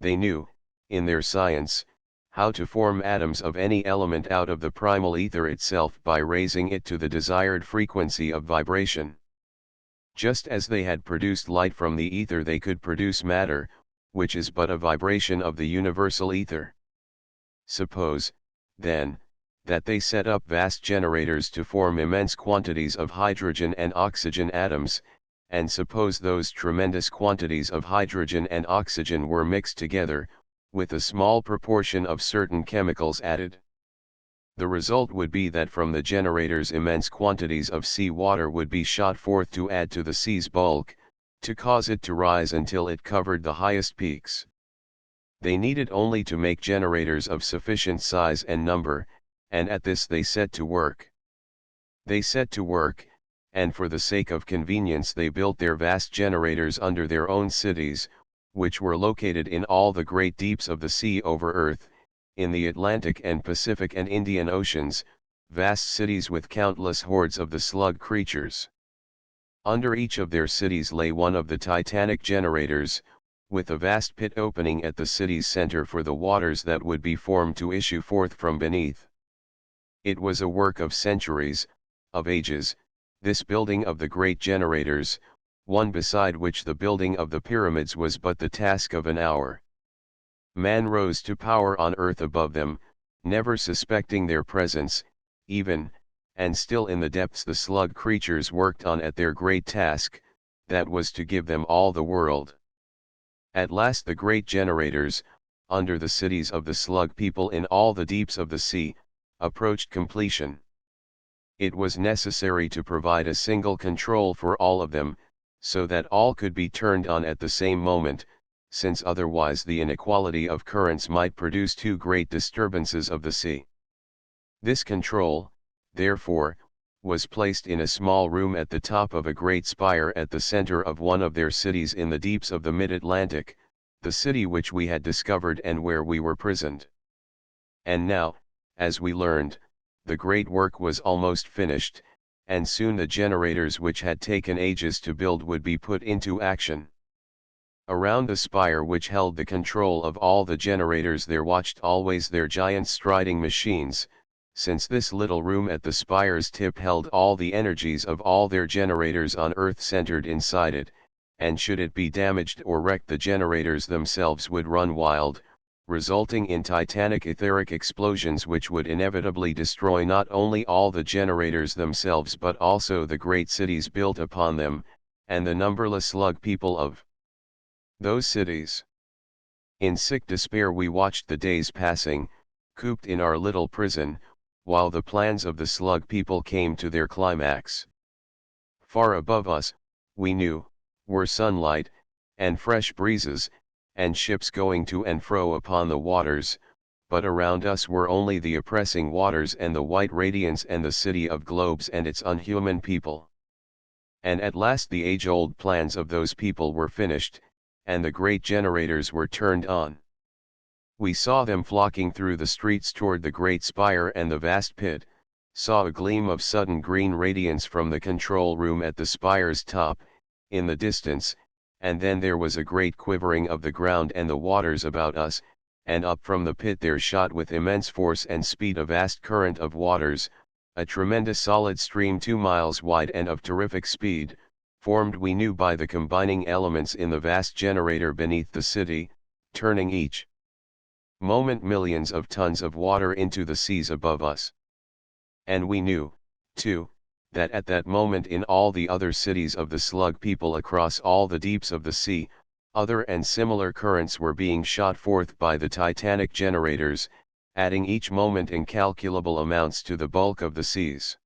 They knew, in their science, how to form atoms of any element out of the primal ether itself by raising it to the desired frequency of vibration. Just as they had produced light from the ether, they could produce matter, which is but a vibration of the universal ether. Suppose, then, that they set up vast generators to form immense quantities of hydrogen and oxygen atoms, and suppose those tremendous quantities of hydrogen and oxygen were mixed together, with a small proportion of certain chemicals added. The result would be that from the generators immense quantities of sea water would be shot forth to add to the sea's bulk, to cause it to rise until it covered the highest peaks. They needed only to make generators of sufficient size and number, and at this they set to work. They set to work, and for the sake of convenience they built their vast generators under their own cities, which were located in all the great deeps of the sea over earth, in the Atlantic and Pacific and Indian Oceans, vast cities with countless hordes of the slug creatures. Under each of their cities lay one of the titanic generators, with a vast pit opening at the city's center for the waters that would be formed to issue forth from beneath. It was a work of centuries, of ages, this building of the great generators, one beside which the building of the pyramids was but the task of an hour. Man rose to power on earth above them, never suspecting their presence, even, and still in the depths the slug creatures worked on at their great task, that was to give them all the world. At last the great generators, under the cities of the slug people in all the deeps of the sea, approached completion. It was necessary to provide a single control for all of them, so that all could be turned on at the same moment, since otherwise the inequality of currents might produce too great disturbances of the sea. This control, therefore, was placed in a small room at the top of a great spire at the center of one of their cities in the deeps of the mid-Atlantic, the city which we had discovered and where we were prisoned. And now, as we learned, the great work was almost finished, and soon the generators which had taken ages to build would be put into action. Around the spire which held the control of all the generators there watched always their giant striding machines, since this little room at the spire's tip held all the energies of all their generators on Earth centered inside it, and should it be damaged or wrecked the generators themselves would run wild, resulting in titanic etheric explosions which would inevitably destroy not only all the generators themselves but also the great cities built upon them, and the numberless slug people of those cities. In sick despair we watched the days passing, cooped in our little prison, while the plans of the slug people came to their climax. Far above us, we knew, were sunlight, and fresh breezes, and ships going to and fro upon the waters, but around us were only the oppressing waters and the white radiance and the city of globes and its unhuman people. And at last the age-old plans of those people were finished, and the great generators were turned on. We saw them flocking through the streets toward the great spire and the vast pit, saw a gleam of sudden green radiance from the control room at the spire's top, in the distance, and then there was a great quivering of the ground and the waters about us, and up from the pit there shot with immense force and speed a vast current of waters, a tremendous solid stream 2 miles wide and of terrific speed, formed we knew by the combining elements in the vast generator beneath the city, turning each moment millions of tons of water into the seas above us. And we knew, too, that at that moment in all the other cities of the slug people across all the deeps of the sea, other and similar currents were being shot forth by the titanic generators, adding each moment incalculable amounts to the bulk of the seas.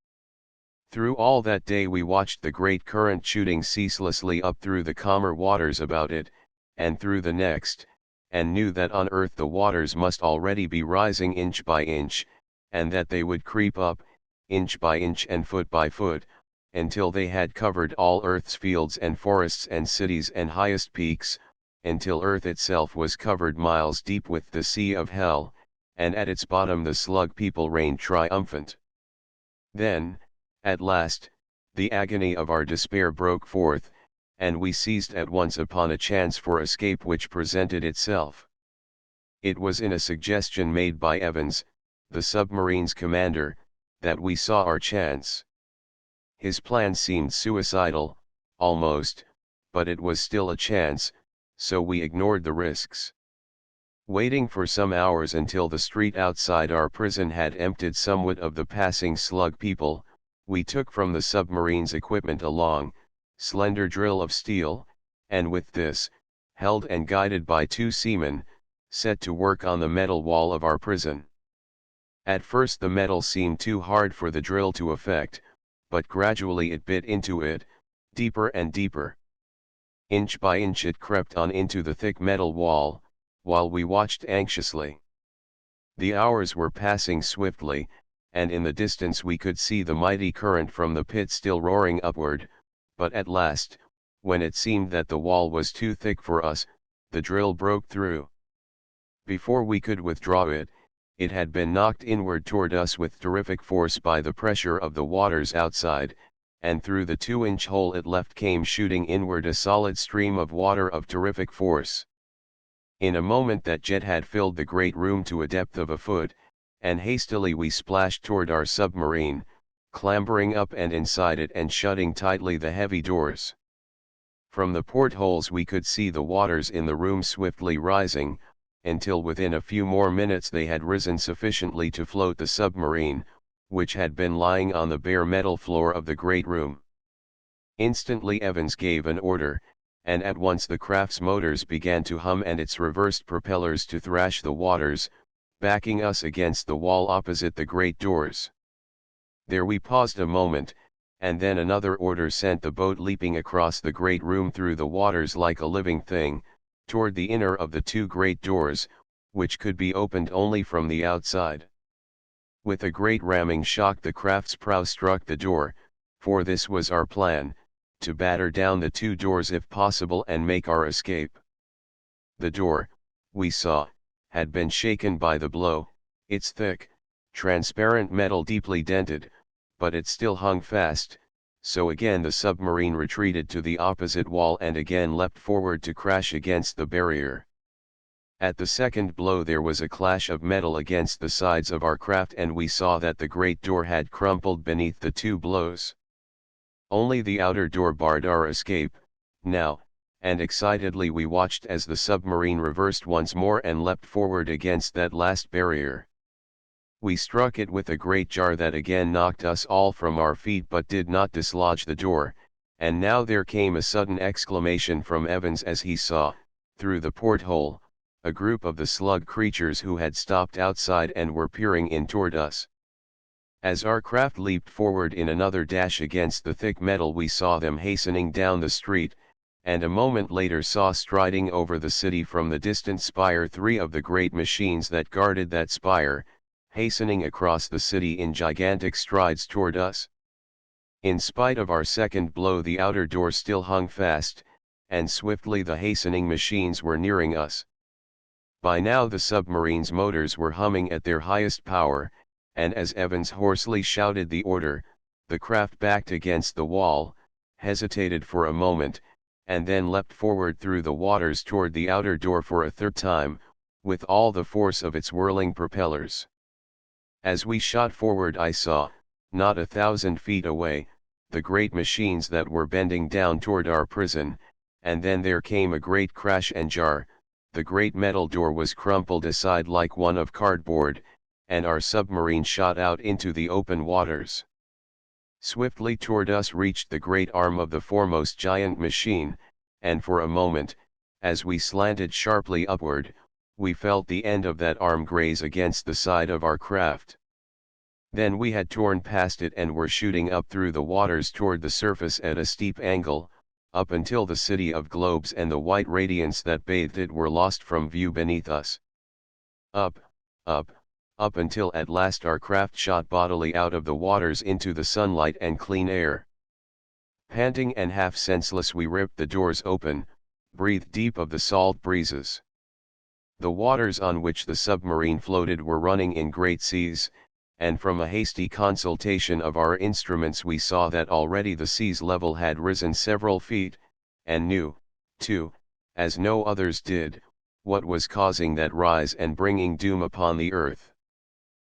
Through all that day we watched the great current shooting ceaselessly up through the calmer waters about it, and through the next, and knew that on earth the waters must already be rising inch by inch, and that they would creep up, inch by inch and foot by foot, until they had covered all earth's fields and forests and cities and highest peaks, until earth itself was covered miles deep with the sea of hell, and at its bottom the slug people reigned triumphant. Then, at last, the agony of our despair broke forth, and we seized at once upon a chance for escape which presented itself. It was in a suggestion made by Evans, the submarine's commander, that we saw our chance. His plan seemed suicidal, almost, but it was still a chance, so we ignored the risks. Waiting for some hours until the street outside our prison had emptied somewhat of the passing slug people, we took from the submarine's equipment a long, slender drill of steel, and with this, held and guided by 2 seamen, set to work on the metal wall of our prison. At first the metal seemed too hard for the drill to effect, but gradually it bit into it, deeper and deeper. Inch by inch it crept on into the thick metal wall, while we watched anxiously. The hours were passing swiftly, and in the distance we could see the mighty current from the pit still roaring upward, but at last, when it seemed that the wall was too thick for us, the drill broke through. Before we could withdraw it, it had been knocked inward toward us with terrific force by the pressure of the waters outside, and through the 2-inch hole it left came shooting inward a solid stream of water of terrific force. In a moment that jet had filled the great room to a depth of a foot, and hastily we splashed toward our submarine, clambering up and inside it and shutting tightly the heavy doors. From the portholes we could see the waters in the room swiftly rising, until within a few more minutes they had risen sufficiently to float the submarine, which had been lying on the bare metal floor of the great room. Instantly Evans gave an order, and at once the craft's motors began to hum and its reversed propellers to thrash the waters, backing us against the wall opposite the great doors. There we paused a moment, and then another order sent the boat leaping across the great room through the waters like a living thing, toward the inner of the 2 great doors, which could be opened only from the outside. With a great ramming shock the craft's prow struck the door, for this was our plan, to batter down the 2 doors if possible and make our escape. The door, we saw, had been shaken by the blow, its thick, transparent metal deeply dented, but it still hung fast, so again the submarine retreated to the opposite wall and again leapt forward to crash against the barrier. At the second blow there was a clash of metal against the sides of our craft and we saw that the great door had crumpled beneath the 2 blows. Only the outer door barred our escape, now, and excitedly we watched as the submarine reversed once more and leapt forward against that last barrier. We struck it with a great jar that again knocked us all from our feet but did not dislodge the door, and now there came a sudden exclamation from Evans as he saw, through the porthole, a group of the slug creatures who had stopped outside and were peering in toward us. As our craft leaped forward in another dash against the thick metal we saw them hastening down the street, and a moment later saw striding over the city from the distant spire 3 of the great machines that guarded that spire, hastening across the city in gigantic strides toward us. In spite of our second blow the outer door still hung fast, and swiftly the hastening machines were nearing us. By now the submarine's motors were humming at their highest power, and as Evans hoarsely shouted the order, the craft backed against the wall, hesitated for a moment, and then leapt forward through the waters toward the outer door for a third time, with all the force of its whirling propellers. As we shot forward I saw, not 1,000 feet away, the great machines that were bending down toward our prison, and then there came a great crash and jar, the great metal door was crumpled aside like one of cardboard, and our submarine shot out into the open waters. Swiftly toward us reached the great arm of the foremost giant machine, and for a moment, as we slanted sharply upward, we felt the end of that arm graze against the side of our craft. Then we had torn past it and were shooting up through the waters toward the surface at a steep angle, up until the city of globes and the white radiance that bathed it were lost from view beneath us. Up, up, up until at last our craft shot bodily out of the waters into the sunlight and clean air. Panting and half senseless we ripped the doors open, breathed deep of the salt breezes. The waters on which the submarine floated were running in great seas, and from a hasty consultation of our instruments we saw that already the sea's level had risen several feet, and knew, too, as no others did, what was causing that rise and bringing doom upon the earth.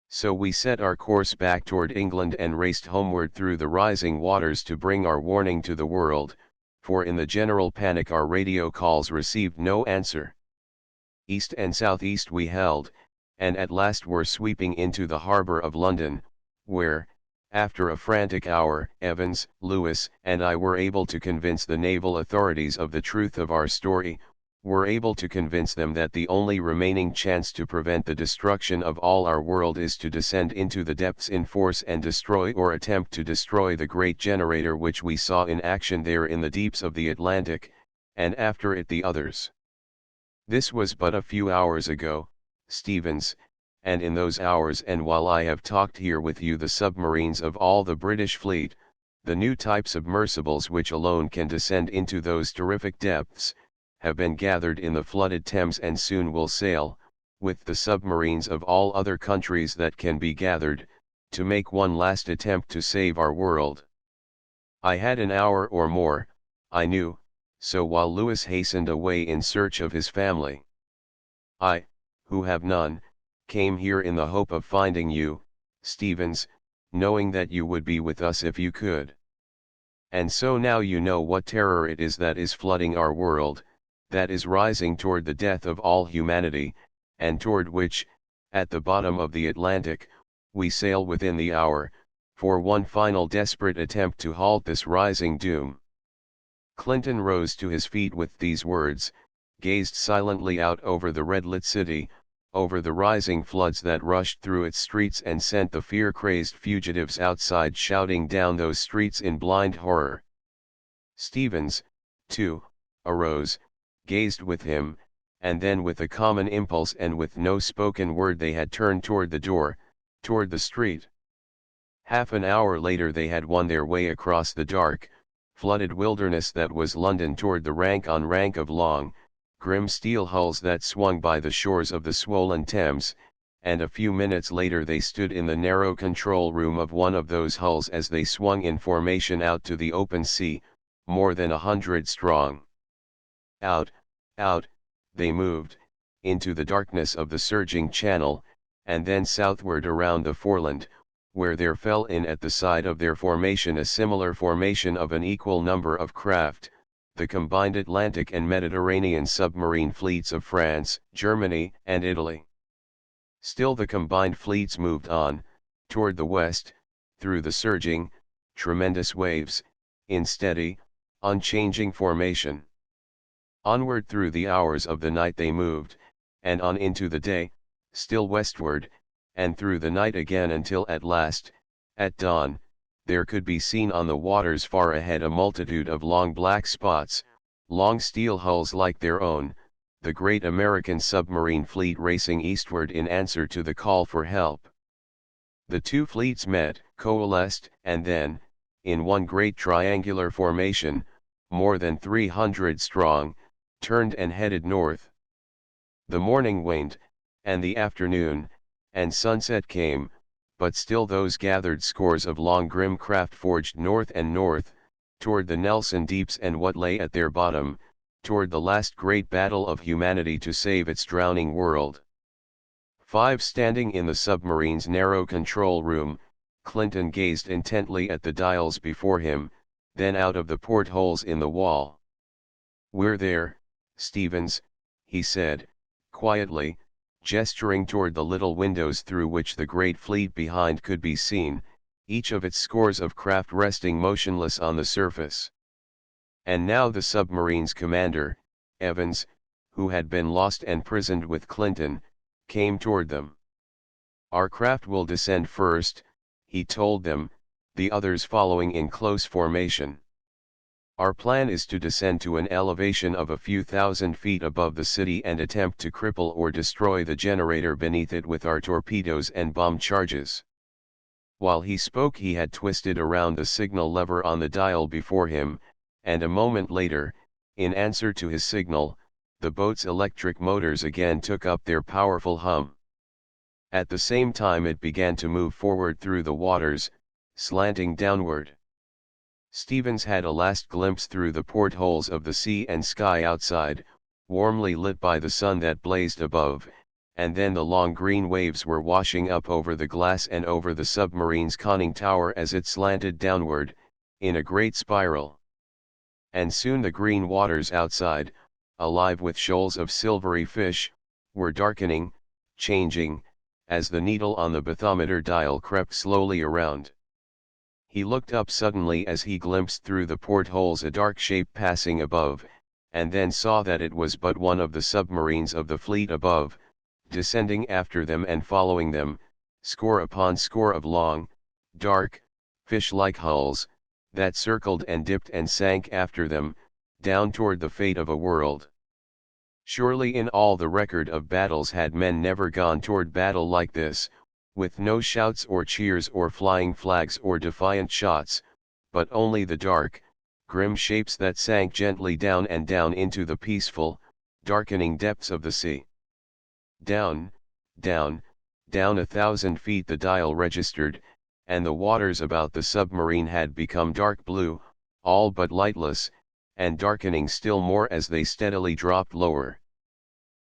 So we set our course back toward England and raced homeward through the rising waters to bring our warning to the world, for in the general panic our radio calls received no answer. East and southeast we held, and at last were sweeping into the harbour of London, where, after a frantic hour, Evans, Lewis, and I were able to convince the naval authorities of the truth of our story, were able to convince them that the only remaining chance to prevent the destruction of all our world is to descend into the depths in force and destroy or attempt to destroy the great generator which we saw in action there in the deeps of the Atlantic, and after it the others. This was but a few hours ago, Stevens, and in those hours and while I have talked here with you the submarines of all the British fleet, the new type submersibles which alone can descend into those terrific depths, have been gathered in the flooded Thames and soon will sail, with the submarines of all other countries that can be gathered, to make one last attempt to save our world. I had an hour or more, I knew, so while Lewis hastened away in search of his family. I, who have none, came here in the hope of finding you, Stevens, knowing that you would be with us if you could. And so now you know what terror it is that is flooding our world, that is rising toward the death of all humanity, and toward which, at the bottom of the Atlantic, we sail within the hour, for one final desperate attempt to halt this rising doom. Clinton rose to his feet with these words, gazed silently out over the red-lit city, over the rising floods that rushed through its streets and sent the fear-crazed fugitives outside shouting down those streets in blind horror. Stevens, too, arose, gazed with him, and then with a common impulse and with no spoken word they had turned toward the door, toward the street. Half an hour later they had won their way across the dark, flooded wilderness that was London toward the rank on rank of long, grim steel hulls that swung by the shores of the swollen Thames, and a few minutes later they stood in the narrow control room of one of those hulls as they swung in formation out to the open sea, more than 100 strong. Out, they moved, into the darkness of the surging channel, and then southward around the foreland, where there fell in at the side of their formation a similar formation of an equal number of craft, the combined Atlantic and Mediterranean submarine fleets of France, Germany, and Italy. Still the combined fleets moved on, toward the west, through the surging, tremendous waves, in steady, unchanging formation. Onward through the hours of the night they moved, and on into the day, still westward, and through the night again until at last, at dawn, there could be seen on the waters far ahead a multitude of long black spots, long steel hulls like their own, the great American submarine fleet racing eastward in answer to the call for help. The two fleets met, coalesced, and then, in one great triangular formation, more than 300 strong, turned and headed north. The morning waned, and the afternoon, and sunset came, but still those gathered scores of long grim craft forged north and north, toward the Nelson deeps and what lay at their bottom, toward the last great battle of humanity to save its drowning world. 5. Standing in the submarine's narrow control room, Clinton gazed intently at the dials before him, then out of the portholes in the wall. "We're there, Stevens," he said, quietly, gesturing toward the little windows through which the great fleet behind could be seen, each of its scores of craft resting motionless on the surface. And now the submarine's commander, Evans, who had been lost and prisoned with Clinton, came toward them. "Our craft will descend first," he told them, the others following in close formation. "Our plan is to descend to an elevation of a few thousand feet above the city and attempt to cripple or destroy the generator beneath it with our torpedoes and bomb charges." While he spoke, he had twisted around the signal lever on the dial before him, and a moment later, in answer to his signal, the boat's electric motors again took up their powerful hum. At the same time it began to move forward through the waters, slanting downward. Stevens had a last glimpse through the portholes of the sea and sky outside, warmly lit by the sun that blazed above, and then the long green waves were washing up over the glass and over the submarine's conning tower as it slanted downward, in a great spiral. And soon the green waters outside, alive with shoals of silvery fish, were darkening, changing, as the needle on the bathymeter dial crept slowly around. He looked up suddenly as he glimpsed through the portholes a dark shape passing above, and then saw that it was but one of the submarines of the fleet above, descending after them and following them, score upon score of long, dark, fish-like hulls, that circled and dipped and sank after them, down toward the fate of a world. Surely in all the record of battles had men never gone toward battle like this, with no shouts or cheers or flying flags or defiant shots, but only the dark, grim shapes that sank gently down and down into the peaceful, darkening depths of the sea. Down, down, down 1,000 feet the dial registered, and the waters about the submarine had become dark blue, all but lightless, and darkening still more as they steadily dropped lower.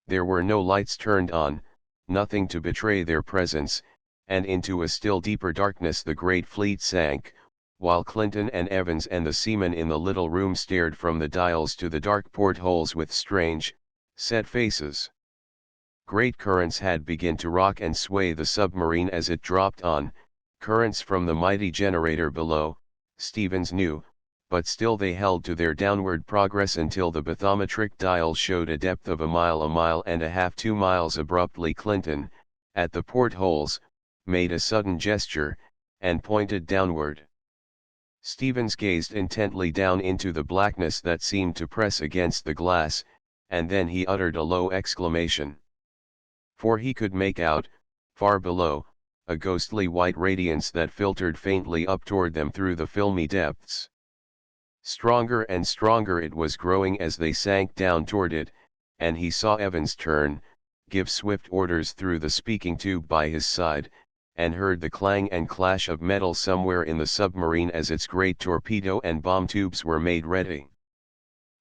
There were no lights turned on, nothing to betray their presence, and into a still deeper darkness the great fleet sank, while Clinton and Evans and the seamen in the little room stared from the dials to the dark portholes with strange, set faces. Great currents had begun to rock and sway the submarine as it dropped on, currents from the mighty generator below, Stevens knew, but still they held to their downward progress until the bathymetric dial showed a depth of a mile and a half, 2 miles. Abruptly Clinton, at the portholes, made a sudden gesture, and pointed downward. Stevens gazed intently down into the blackness that seemed to press against the glass, and then he uttered a low exclamation. For he could make out, far below, a ghostly white radiance that filtered faintly up toward them through the filmy depths. Stronger and stronger it was growing as they sank down toward it, and he saw Evans turn, give swift orders through the speaking tube by his side, and heard the clang and clash of metal somewhere in the submarine as its great torpedo and bomb tubes were made ready.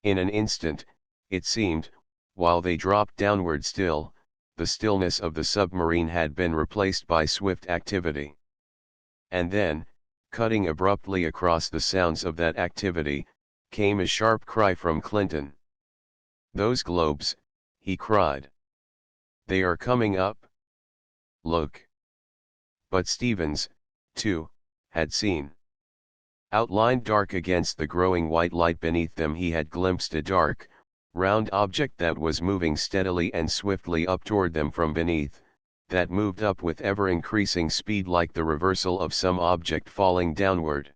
In an instant, it seemed, while they dropped downward still, the stillness of the submarine had been replaced by swift activity. And then, cutting abruptly across the sounds of that activity, came a sharp cry from Clinton. "Those globes," he cried. "They are coming up. Look." But Stevens, too, had seen. Outlined dark against the growing white light beneath them, he had glimpsed a dark, round object that was moving steadily and swiftly up toward them from beneath, that moved up with ever-increasing speed like the reversal of some object falling downward.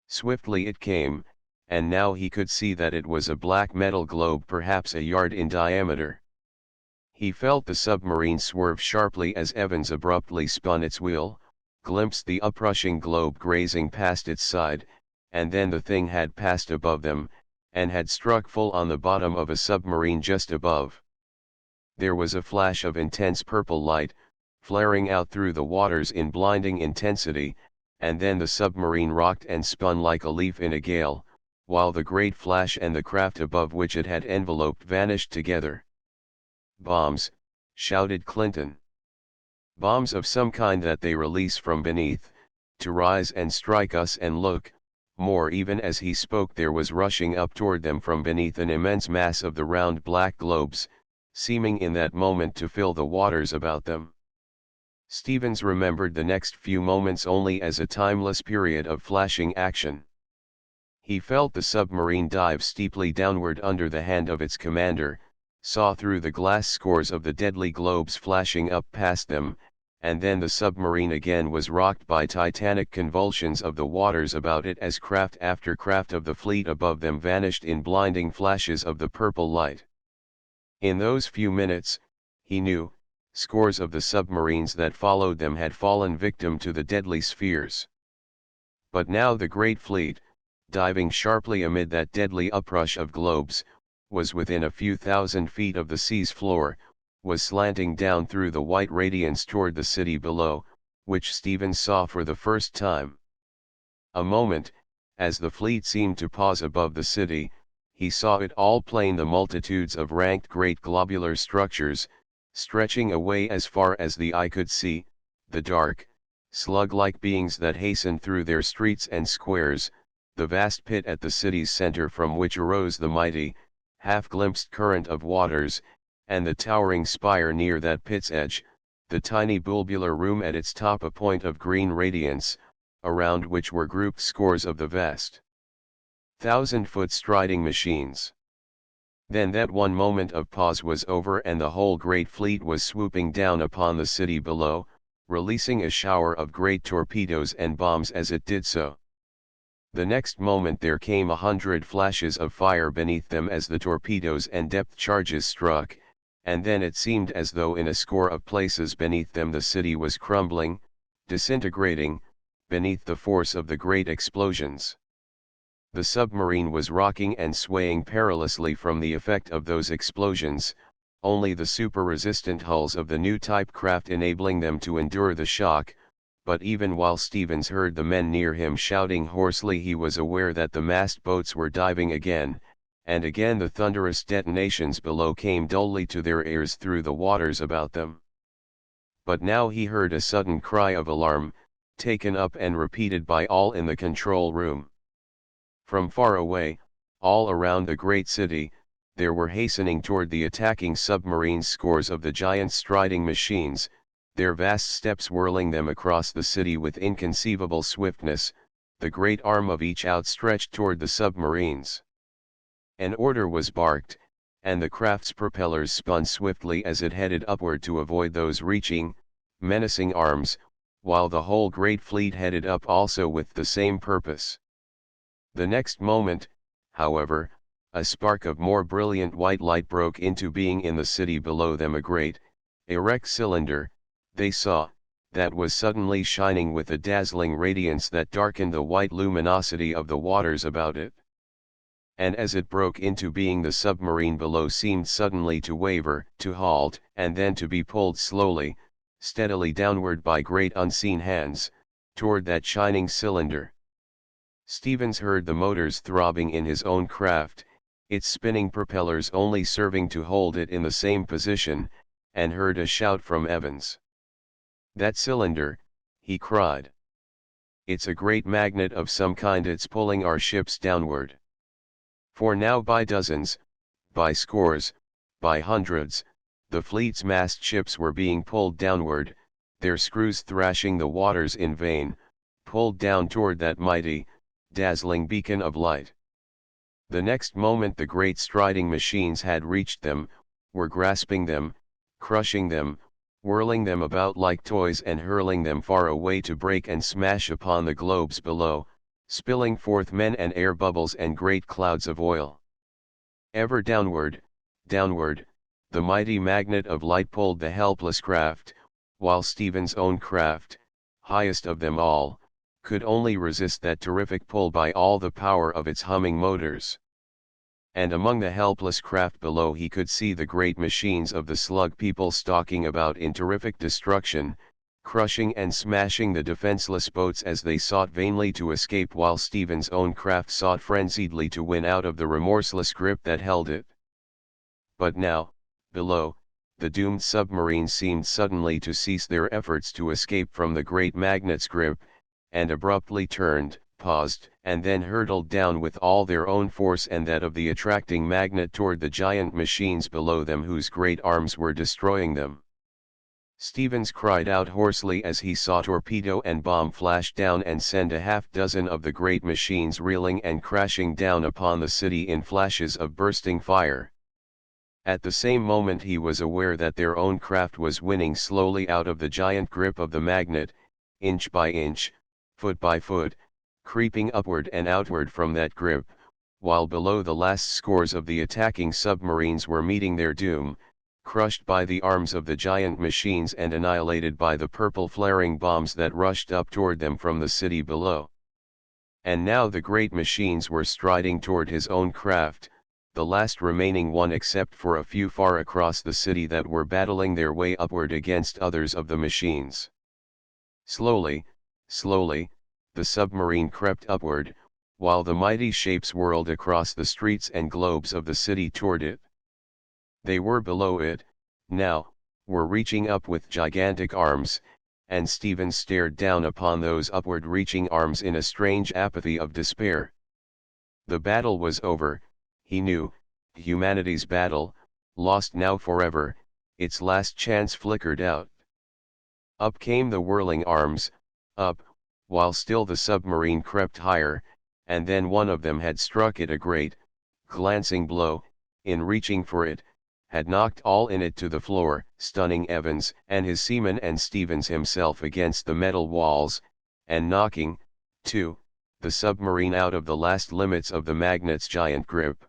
Swiftly it came, and now he could see that it was a black metal globe perhaps a yard in diameter. He felt the submarine swerve sharply as Evans abruptly spun its wheel, glimpsed the uprushing globe grazing past its side, and then the thing had passed above them, and had struck full on the bottom of a submarine just above. There was a flash of intense purple light, flaring out through the waters in blinding intensity, and then the submarine rocked and spun like a leaf in a gale, while the great flash and the craft above which it had enveloped vanished together. "Bombs," shouted Clinton. "Bombs of some kind that they release from beneath, to rise and strike us and look." More, even as he spoke, there was rushing up toward them from beneath an immense mass of the round black globes, seeming in that moment to fill the waters about them. Stevens remembered the next few moments only as a timeless period of flashing action. He felt the submarine dive steeply downward under the hand of its commander, saw through the glass scores of the deadly globes flashing up past them, and then the submarine again was rocked by titanic convulsions of the waters about it as craft after craft of the fleet above them vanished in blinding flashes of the purple light. In those few minutes, he knew, scores of the submarines that followed them had fallen victim to the deadly spheres. But now the great fleet, diving sharply amid that deadly uprush of globes, was within a few thousand feet of the sea's floor, was slanting down through the white radiance toward the city below, which Stevens saw for the first time. A moment, as the fleet seemed to pause above the city, he saw it all plain, the multitudes of ranked great globular structures, stretching away as far as the eye could see, the dark, slug-like beings that hastened through their streets and squares, the vast pit at the city's center from which arose the mighty, half-glimpsed current of waters, and the towering spire near that pit's edge, the tiny bulbular room at its top, a point of green radiance, around which were grouped scores of the vast 1,000-foot striding machines. Then that one moment of pause was over, and the whole great fleet was swooping down upon the city below, releasing a shower of great torpedoes and bombs as it did so. The next moment there came 100 flashes of fire beneath them as the torpedoes and depth charges struck, and then it seemed as though in a score of places beneath them the city was crumbling, disintegrating, beneath the force of the great explosions. The submarine was rocking and swaying perilously from the effect of those explosions, only the super-resistant hulls of the new type craft enabling them to endure the shock. But even while Stevens heard the men near him shouting hoarsely, he was aware that the massed boats were diving again, and again the thunderous detonations below came dully to their ears through the waters about them. But now he heard a sudden cry of alarm, taken up and repeated by all in the control room. From far away, all around the great city, there were hastening toward the attacking submarines scores of the giant striding machines, their vast steps whirling them across the city with inconceivable swiftness, the great arm of each outstretched toward the submarines. An order was barked, and the craft's propellers spun swiftly as it headed upward to avoid those reaching, menacing arms, while the whole great fleet headed up also with the same purpose. The next moment, however, a spark of more brilliant white light broke into being in the city below them, a great, erect cylinder, they saw, that was suddenly shining with a dazzling radiance that darkened the white luminosity of the waters about it. And as it broke into being, the submarine below seemed suddenly to waver, to halt, and then to be pulled slowly, steadily downward by great unseen hands, toward that shining cylinder. Stevens heard the motors throbbing in his own craft, its spinning propellers only serving to hold it in the same position, and heard a shout from Evans. "That cylinder," he cried. "It's a great magnet of some kind, it's pulling our ships downward." For now by dozens, by scores, by hundreds, the fleet's massed ships were being pulled downward, their screws thrashing the waters in vain, pulled down toward that mighty, dazzling beacon of light. The next moment the great striding machines had reached them, were grasping them, crushing them, whirling them about like toys and hurling them far away to break and smash upon the globes below, spilling forth men and air bubbles and great clouds of oil. Ever downward, downward, the mighty magnet of light pulled the helpless craft, while Stevens' own craft, highest of them all, could only resist that terrific pull by all the power of its humming motors. And among the helpless craft below he could see the great machines of the slug people stalking about in terrific destruction, crushing and smashing the defenseless boats as they sought vainly to escape, while Stephen's own craft sought frenziedly to win out of the remorseless grip that held it. But now, below, the doomed submarines seemed suddenly to cease their efforts to escape from the great magnet's grip, and abruptly turned, paused, and then hurtled down with all their own force and that of the attracting magnet toward the giant machines below them whose great arms were destroying them. Stevens cried out hoarsely as he saw torpedo and bomb flash down and send a half-dozen of the great machines reeling and crashing down upon the city in flashes of bursting fire. At the same moment he was aware that their own craft was winning slowly out of the giant grip of the magnet, inch by inch, foot by foot, creeping upward and outward from that grip, while below the last scores of the attacking submarines were meeting their doom, crushed by the arms of the giant machines and annihilated by the purple flaring bombs that rushed up toward them from the city below. And now the great machines were striding toward his own craft, the last remaining one except for a few far across the city that were battling their way upward against others of the machines. Slowly, slowly, the submarine crept upward, while the mighty shapes whirled across the streets and globes of the city toward it. They were below it, now, were reaching up with gigantic arms, and Stephen stared down upon those upward-reaching arms in a strange apathy of despair. The battle was over, he knew, humanity's battle, lost now forever, its last chance flickered out. Up came the whirling arms, up, while still the submarine crept higher, and then one of them had struck it a great, glancing blow, in reaching for it, had knocked all in it to the floor, stunning Evans and his seamen and Stevens himself against the metal walls, and knocking, too, the submarine out of the last limits of the magnet's giant grip.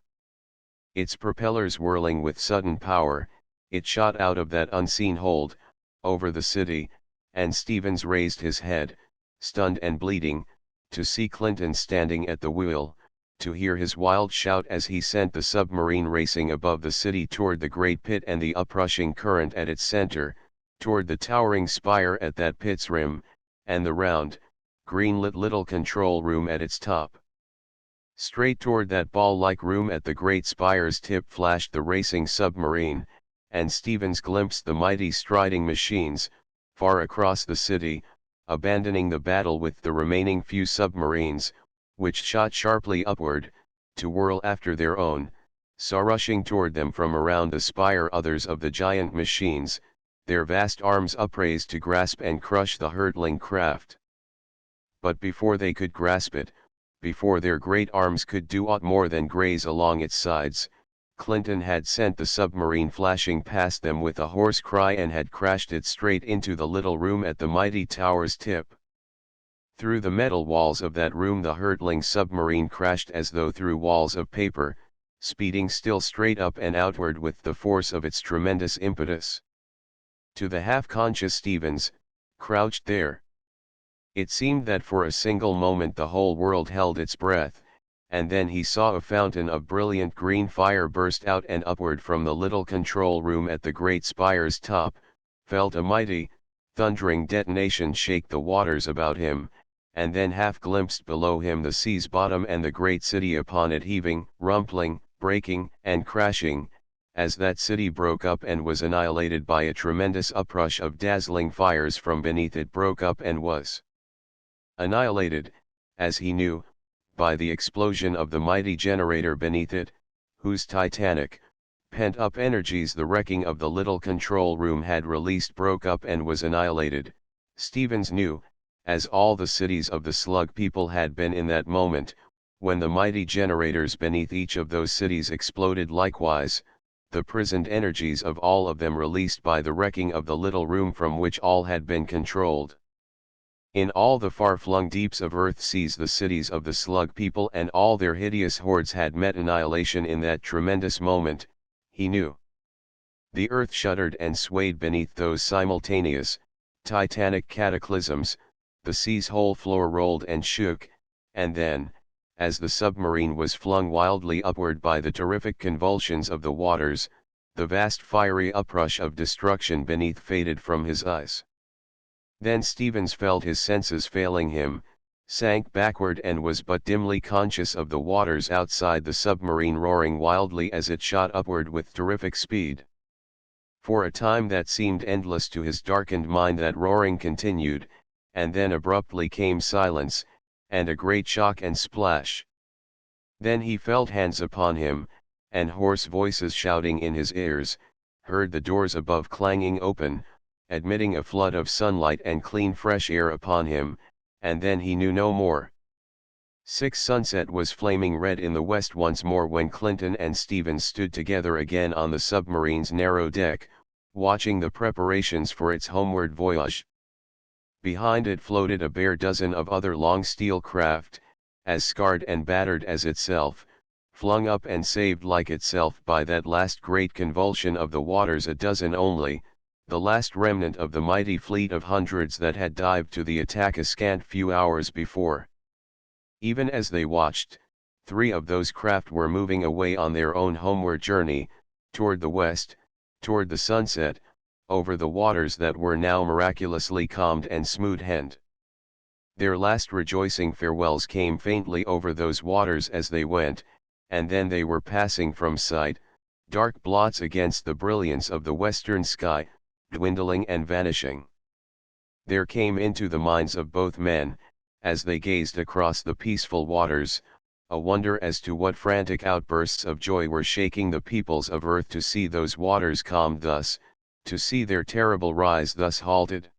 Its propellers whirling with sudden power, it shot out of that unseen hold, over the city, and Stevens raised his head, stunned and bleeding, to see Clinton standing at the wheel, to hear his wild shout as he sent the submarine racing above the city toward the great pit and the uprushing current at its center, toward the towering spire at that pit's rim, and the round, green-lit little control room at its top. Straight toward that ball-like room at the great spire's tip flashed the racing submarine, and Stevens glimpsed the mighty striding machines, far across the city, abandoning the battle with the remaining few submarines, which shot sharply upward, to whirl after their own, saw rushing toward them from around the spire others of the giant machines, their vast arms upraised to grasp and crush the hurtling craft. But before they could grasp it, before their great arms could do aught more than graze along its sides, Clinton had sent the submarine flashing past them with a hoarse cry and had crashed it straight into the little room at the mighty tower's tip. Through the metal walls of that room the hurtling submarine crashed as though through walls of paper, speeding still straight up and outward with the force of its tremendous impetus. To the half-conscious Stevens, crouched there, it seemed that for a single moment the whole world held its breath, and then he saw a fountain of brilliant green fire burst out and upward from the little control room at the great spire's top, felt a mighty, thundering detonation shake the waters about him, and then half glimpsed below him the sea's bottom and the great city upon it heaving, rumpling, breaking, and crashing, as that city broke up and was annihilated by a tremendous uprush of dazzling fires from beneath it broke up and was annihilated, as he knew, by the explosion of the mighty generator beneath it, whose titanic, pent-up energies the wrecking of the little control room had released broke up and was annihilated. Stevens knew, as all the cities of the slug people had been in that moment, when the mighty generators beneath each of those cities exploded likewise, the prisoned energies of all of them released by the wrecking of the little room from which all had been controlled. In all the far-flung deeps of earth seas the cities of the slug people and all their hideous hordes had met annihilation in that tremendous moment, he knew. The earth shuddered and swayed beneath those simultaneous, titanic cataclysms, the sea's whole floor rolled and shook, and then, as the submarine was flung wildly upward by the terrific convulsions of the waters, the vast fiery uprush of destruction beneath faded from his eyes. Then Stevens felt his senses failing him, sank backward and was but dimly conscious of the waters outside the submarine roaring wildly as it shot upward with terrific speed. For a time that seemed endless to his darkened mind that roaring continued, and then abruptly came silence, and a great shock and splash. Then he felt hands upon him, and hoarse voices shouting in his ears, heard the doors above clanging open, admitting a flood of sunlight and clean fresh air upon him, and then he knew no more. Sunset was flaming red in the west once more when Clinton and Stevens stood together again on the submarine's narrow deck, watching the preparations for its homeward voyage. Behind it floated a bare dozen of other long steel craft, as scarred and battered as itself, flung up and saved like itself by that last great convulsion of the waters, a dozen only, the last remnant of the mighty fleet of hundreds that had dived to the attack a scant few hours before. Even as they watched, 3 of those craft were moving away on their own homeward journey, toward the west, toward the sunset, over the waters that were now miraculously calmed and smooth-henned. Their last rejoicing farewells came faintly over those waters as they went, and then they were passing from sight, dark blots against the brilliance of the western sky, dwindling and vanishing. There came into the minds of both men, as they gazed across the peaceful waters, a wonder as to what frantic outbursts of joy were shaking the peoples of earth to see those waters calmed thus, to see their terrible rise thus halted.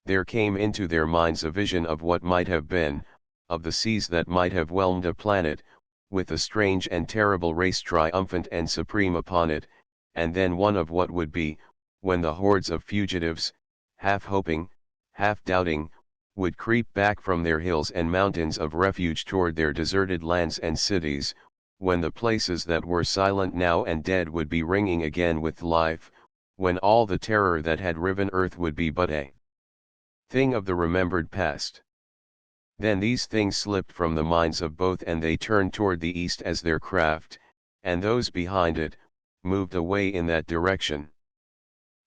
There came into their minds a vision of what might have been, of the seas that might have whelmed a planet, with a strange and terrible race triumphant and supreme upon it, and then one of what would be, when the hordes of fugitives, half hoping, half doubting, would creep back from their hills and mountains of refuge toward their deserted lands and cities, when the places that were silent now and dead would be ringing again with life, when all the terror that had riven earth would be but a thing of the remembered past. Then these things slipped from the minds of both and they turned toward the east as their craft, and those behind it, moved away in that direction.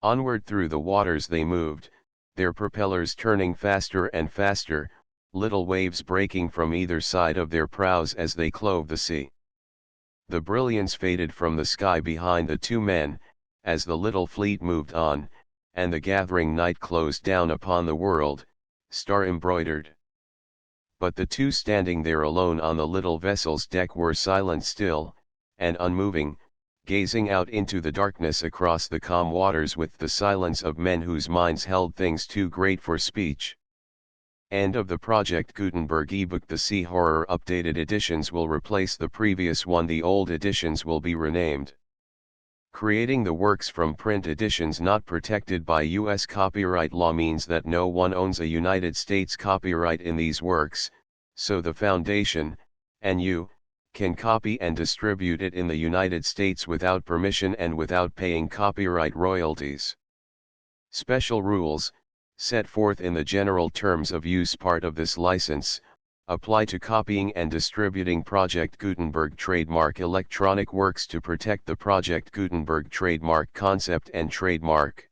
Onward through the waters they moved, their propellers turning faster and faster, little waves breaking from either side of their prows as they clove the sea. The brilliance faded from the sky behind the 2 men, as the little fleet moved on, and the gathering night closed down upon the world, star-embroidered. But the 2 standing there alone on the little vessel's deck were silent still, and unmoving, gazing out into the darkness across the calm waters with the silence of men whose minds held things too great for speech. End of the Project Gutenberg ebook. The Sea Horror updated editions will replace the previous one. The old editions will be renamed. Creating the works from print editions not protected by U.S. copyright law means that no one owns a United States copyright in these works, so the Foundation, and you, can copy and distribute it in the United States without permission and without paying copyright royalties. Special rules, set forth in the General Terms of Use part of this license, apply to copying and distributing Project Gutenberg trademark electronic works to protect the Project Gutenberg trademark concept and trademark.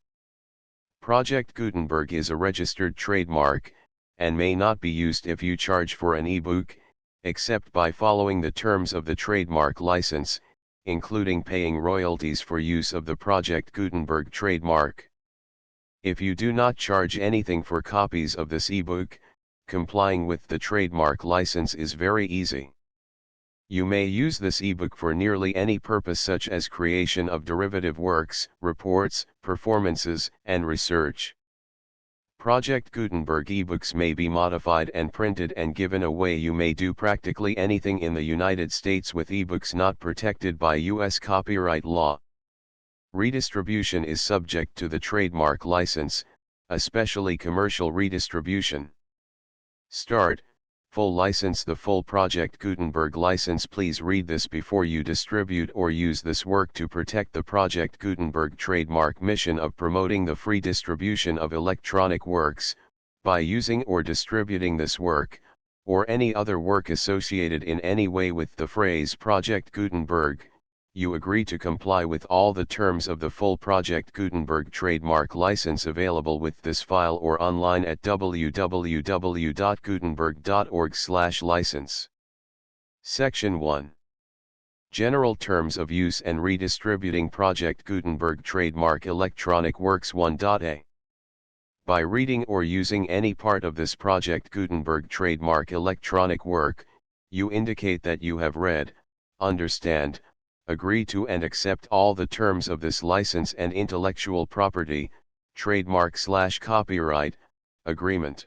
Project Gutenberg is a registered trademark, and may not be used if you charge for an ebook, except by following the terms of the trademark license, including paying royalties for use of the Project Gutenberg trademark. If you do not charge anything for copies of this ebook, complying with the trademark license is very easy. You may use this ebook for nearly any purpose such as creation of derivative works, reports, performances, and research. Project Gutenberg ebooks may be modified and printed and given away. You may do practically anything in the United States with ebooks not protected by U.S. copyright law. Redistribution is subject to the trademark license, especially commercial redistribution. Start, full license. The full Project Gutenberg license. Please read this before you distribute or use this work to protect the Project Gutenberg trademark mission of promoting the free distribution of electronic works, by using or distributing this work, or any other work associated in any way with the phrase Project Gutenberg. you agree to comply with all the terms of the full Project Gutenberg trademark license available with this file or online at www.gutenberg.org/license. Section 1. General Terms of Use and Redistributing Project Gutenberg Trademark Electronic Works 1.a. By reading or using any part of this Project Gutenberg Trademark Electronic Work, you indicate that you have read, understand, agree to and accept all the terms of this license and intellectual property, trademark/copyright, agreement.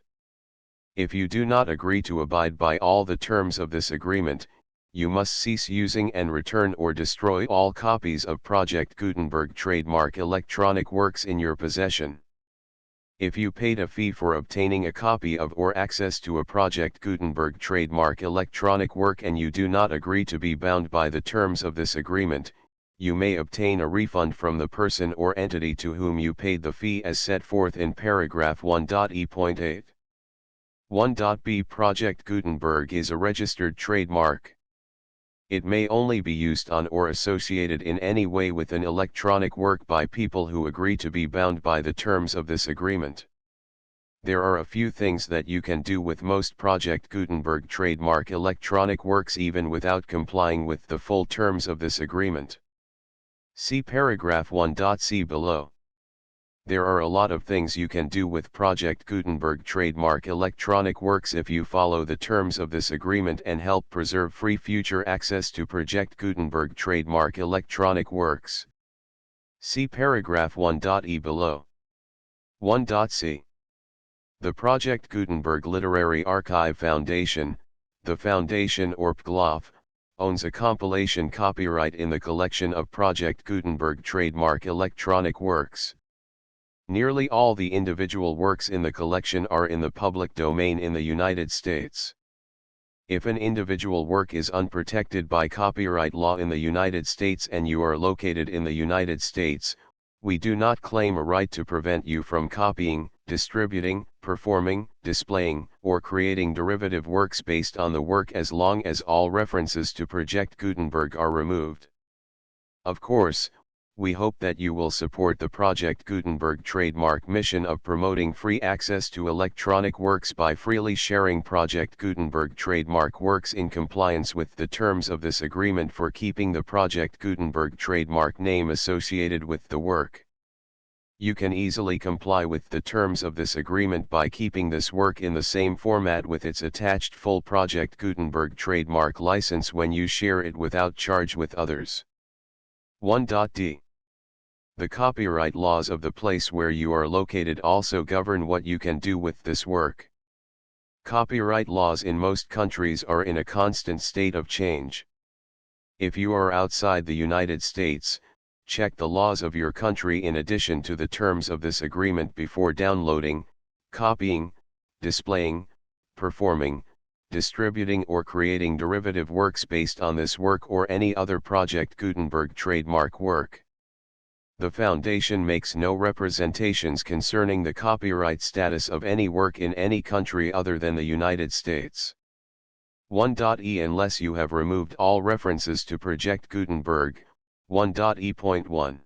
If you do not agree to abide by all the terms of this agreement, you must cease using and return or destroy all copies of Project Gutenberg Trademark Electronic Works in your possession. If you paid a fee for obtaining a copy of or access to a Project Gutenberg Trademark Electronic Work and you do not agree to be bound by the terms of this agreement, you may obtain a refund from the person or entity to whom you paid the fee as set forth in paragraph 1.e.8. 1.b Project Gutenberg is a registered trademark. It may only be used on or associated in any way with an electronic work by people who agree to be bound by the terms of this agreement. There are a few things that you can do with most Project Gutenberg trademark electronic works even without complying with the full terms of this agreement. See paragraph 1.c below. There are a lot of things you can do with Project Gutenberg trademark electronic works if you follow the terms of this agreement and help preserve free future access to Project Gutenberg trademark electronic works. See paragraph 1.e below. 1.c. The Project Gutenberg Literary Archive Foundation, the foundation or PGLOF, owns a compilation copyright in the collection of Project Gutenberg trademark electronic works. Nearly all the individual works in the collection are in the public domain in the United States. If an individual work is unprotected by copyright law in the United States and you are located in the United States, we do not claim a right to prevent you from copying, distributing, performing, displaying, or creating derivative works based on the work as long as all references to Project Gutenberg are removed. Of course, we hope that you will support the Project Gutenberg trademark mission of promoting free access to electronic works by freely sharing Project Gutenberg trademark works in compliance with the terms of this agreement for keeping the Project Gutenberg trademark name associated with the work. You can easily comply with the terms of this agreement by keeping this work in the same format with its attached full Project Gutenberg trademark license when you share it without charge with others. 1.d. The copyright laws of the place where you are located also govern what you can do with this work. Copyright laws in most countries are in a constant state of change. If you are outside the United States, check the laws of your country in addition to the terms of this agreement before downloading, copying, displaying, performing, distributing or creating derivative works based on this work or any other Project Gutenberg trademark work. The Foundation makes no representations concerning the copyright status of any work in any country other than the United States. 1.e Unless you have removed all references to Project Gutenberg, 1.e.1.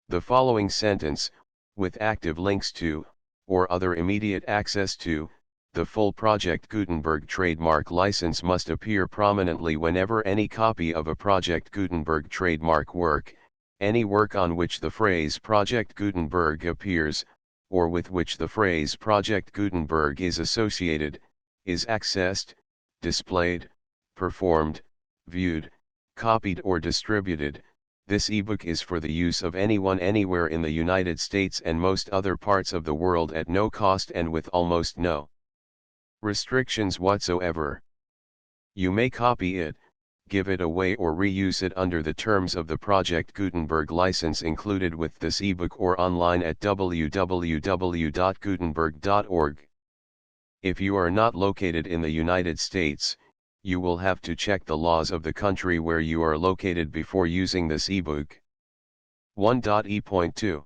The following sentence, with active links to, or other immediate access to, the full Project Gutenberg trademark license must appear prominently whenever any copy of a Project Gutenberg trademark work, any work on which the phrase Project Gutenberg appears, or with which the phrase Project Gutenberg is associated, is accessed, displayed, performed, viewed, copied or distributed. This ebook is for the use of anyone anywhere in the United States and most other parts of the world at no cost and with almost no restrictions whatsoever. You may copy it, give it away or reuse it under the terms of the Project Gutenberg license included with this ebook or online at www.gutenberg.org. If you are not located in the United States, you will have to check the laws of the country where you are located before using this ebook. 1.e.2.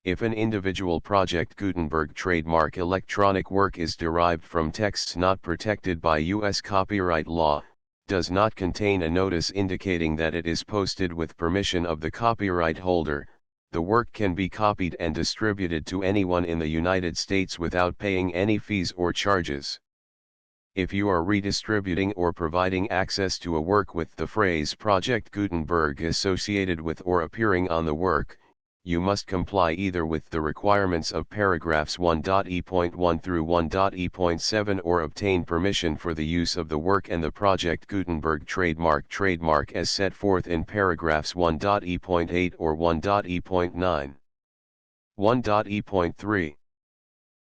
If an individual Project Gutenberg trademark electronic work is derived from texts not protected by U.S. copyright law, does not contain a notice indicating that it is posted with permission of the copyright holder, the work can be copied and distributed to anyone in the United States without paying any fees or charges. If you are redistributing or providing access to a work with the phrase Project Gutenberg associated with or appearing on the work, you must comply either with the requirements of paragraphs 1.e.1 through 1.e.7 or obtain permission for the use of the work and the Project Gutenberg trademark as set forth in paragraphs 1.e.8 or 1.e.9. 1.e.3.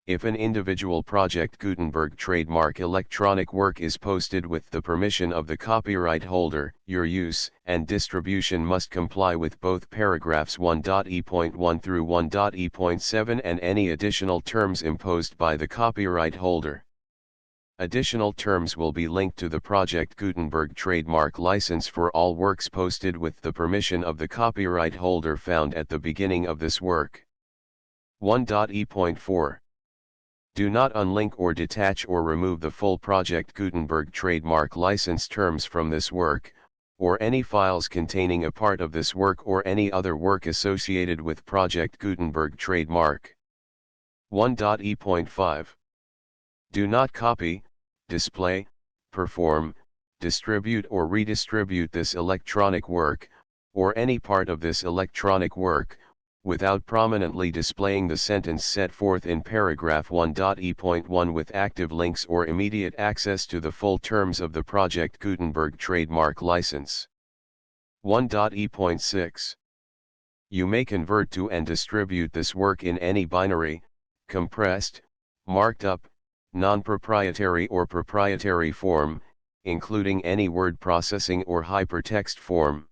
If an individual Project Gutenberg trademark electronic work is posted with the permission of the copyright holder, your use and distribution must comply with both paragraphs 1.e.1 through 1.e.7 and any additional terms imposed by the copyright holder. Additional terms will be linked to the Project Gutenberg trademark license for all works posted with the permission of the copyright holder found at the beginning of this work. 1.e.4. Do not unlink or detach or remove the full Project Gutenberg trademark license terms from this work, or any files containing a part of this work or any other work associated with Project Gutenberg trademark. 1.e.5. Do not copy, display, perform, distribute or redistribute this electronic work, or any part of this electronic work, without prominently displaying the sentence set forth in paragraph 1.e.1 with active links or immediate access to the full terms of the Project Gutenberg trademark license. 1.e.6. You may convert to and distribute this work in any binary, compressed, marked up, non-proprietary or proprietary form, including any word processing or hypertext form.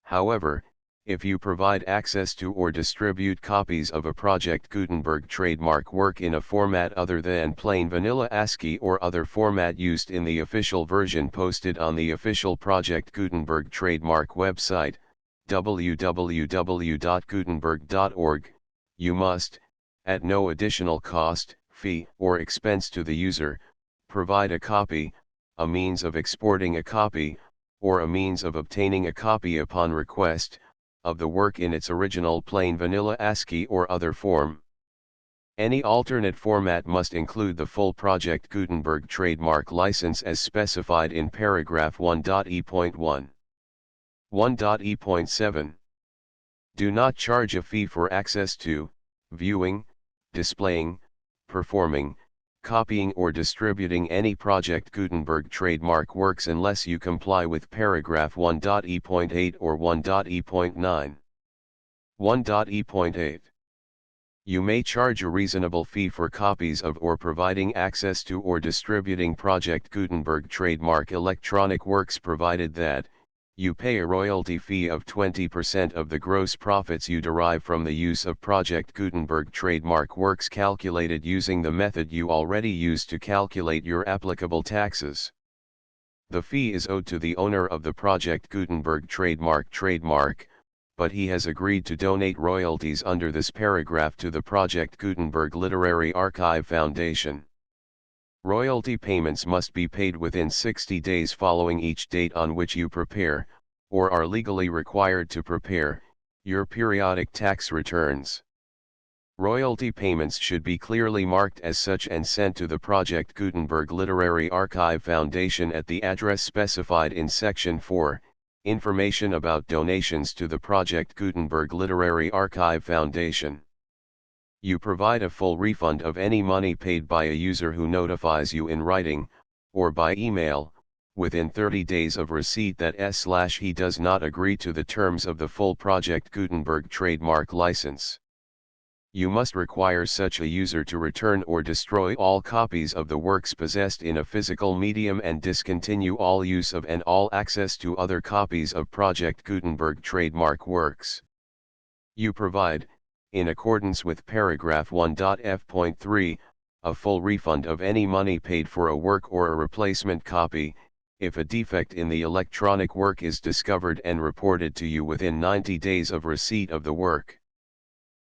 However, if you provide access to or distribute copies of a Project Gutenberg trademark work in a format other than plain vanilla ASCII or other format used in the official version posted on the official Project Gutenberg trademark website, www.gutenberg.org, you must, at no additional cost, fee, or expense to the user, provide a copy, a means of exporting a copy, or a means of obtaining a copy upon request, of the work in its original plain vanilla ASCII or other form. Any alternate format must include the full Project Gutenberg trademark license as specified in paragraph 1.e.1. 1.e.7. Do not charge a fee for access to, viewing, displaying, performing, copying or distributing any Project Gutenberg trademark works unless you comply with paragraph 1.e.8 or 1.e.9. 1.e.8. You may charge a reasonable fee for copies of or providing access to or distributing Project Gutenberg trademark electronic works provided that, you pay a royalty fee of 20% of the gross profits you derive from the use of Project Gutenberg trademark works calculated using the method you already use to calculate your applicable taxes. The fee is owed to the owner of the Project Gutenberg trademark, but he has agreed to donate royalties under this paragraph to the Project Gutenberg Literary Archive Foundation. Royalty payments must be paid within 60 days following each date on which you prepare, or are legally required to prepare, your periodic tax returns. Royalty payments should be clearly marked as such and sent to the Project Gutenberg Literary Archive Foundation at the address specified in Section 4, Information about donations to the Project Gutenberg Literary Archive Foundation. You provide a full refund of any money paid by a user who notifies you in writing, or by email, within 30 days of receipt that he does not agree to the terms of the full Project Gutenberg trademark license. You must require such a user to return or destroy all copies of the works possessed in a physical medium and discontinue all use of and all access to other copies of Project Gutenberg trademark works. You provide, in accordance with paragraph 1.f.3, a full refund of any money paid for a work or a replacement copy, if a defect in the electronic work is discovered and reported to you within 90 days of receipt of the work.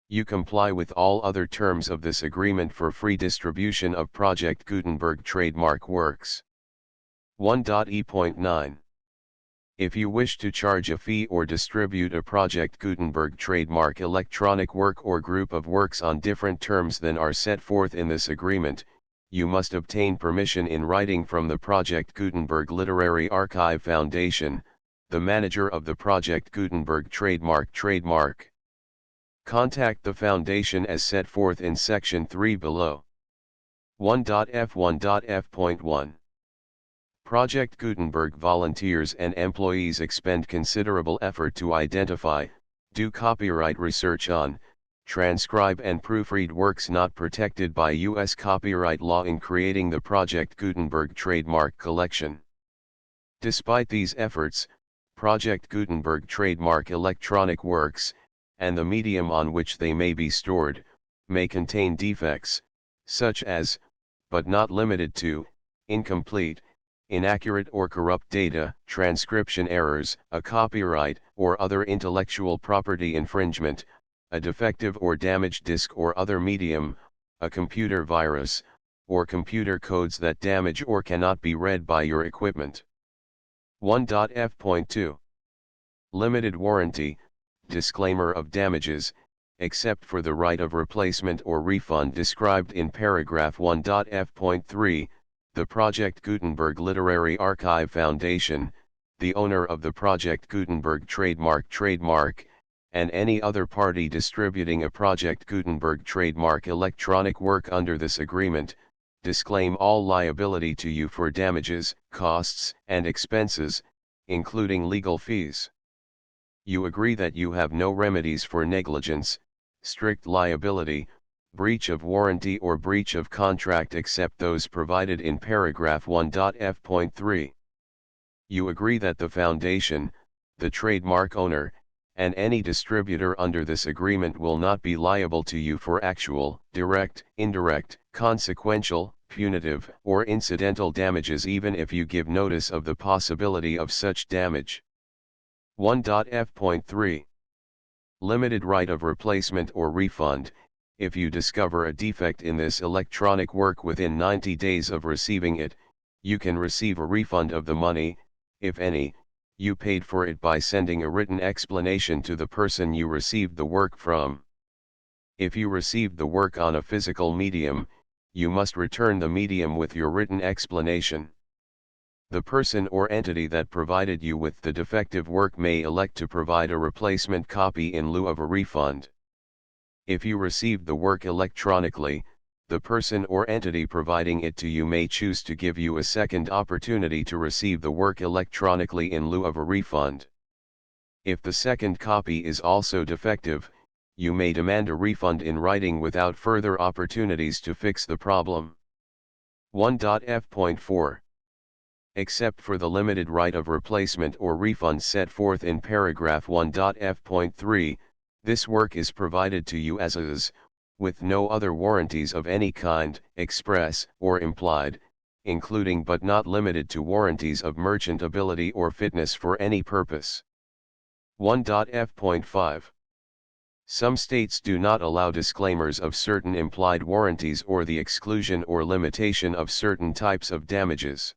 You comply with all other terms of this agreement for free distribution of Project Gutenberg trademark works. 1.e.9. If you wish to charge a fee or distribute a Project Gutenberg trademark electronic work or group of works on different terms than are set forth in this agreement, you must obtain permission in writing from the Project Gutenberg Literary Archive Foundation, the manager of the Project Gutenberg trademark. Contact the Foundation as set forth in Section 3 below. 1.f1.f.1. Project Gutenberg volunteers and employees expend considerable effort to identify, do copyright research on, transcribe and proofread works not protected by U.S. copyright law in creating the Project Gutenberg trademark collection. Despite these efforts, Project Gutenberg trademark electronic works, and the medium on which they may be stored, may contain defects, such as, but not limited to, incomplete, inaccurate or corrupt data, transcription errors, a copyright or other intellectual property infringement, a defective or damaged disk or other medium, a computer virus, or computer codes that damage or cannot be read by your equipment. 1.f.2. Limited warranty, disclaimer of damages, except for the right of replacement or refund described in paragraph 1.f.3, the Project Gutenberg Literary Archive Foundation, the owner of the Project Gutenberg trademark, and any other party distributing a Project Gutenberg trademark electronic work under this agreement, disclaim all liability to you for damages, costs, and expenses, including legal fees. You agree that you have no remedies for negligence, strict liability, breach of warranty or breach of contract except those provided in paragraph 1.f.3. You agree that the Foundation, the trademark owner, and any distributor under this agreement will not be liable to you for actual, direct, indirect, consequential, punitive, or incidental damages even if you give notice of the possibility of such damage. 1.f.3. Limited right of replacement or refund. If you discover a defect in this electronic work within 90 days of receiving it, you can receive a refund of the money, if any, you paid for it by sending a written explanation to the person you received the work from. If you received the work on a physical medium, you must return the medium with your written explanation. The person or entity that provided you with the defective work may elect to provide a replacement copy in lieu of a refund. If you received the work electronically, the person or entity providing it to you may choose to give you a second opportunity to receive the work electronically in lieu of a refund. If the second copy is also defective, you may demand a refund in writing without further opportunities to fix the problem. 1.f.4. Except for the limited right of replacement or refund set forth in paragraph 1.f.3, this work is provided to you as is, with no other warranties of any kind, express or implied, including but not limited to warranties of merchantability or fitness for any purpose. 1.f.5. Some states do not allow disclaimers of certain implied warranties or the exclusion or limitation of certain types of damages.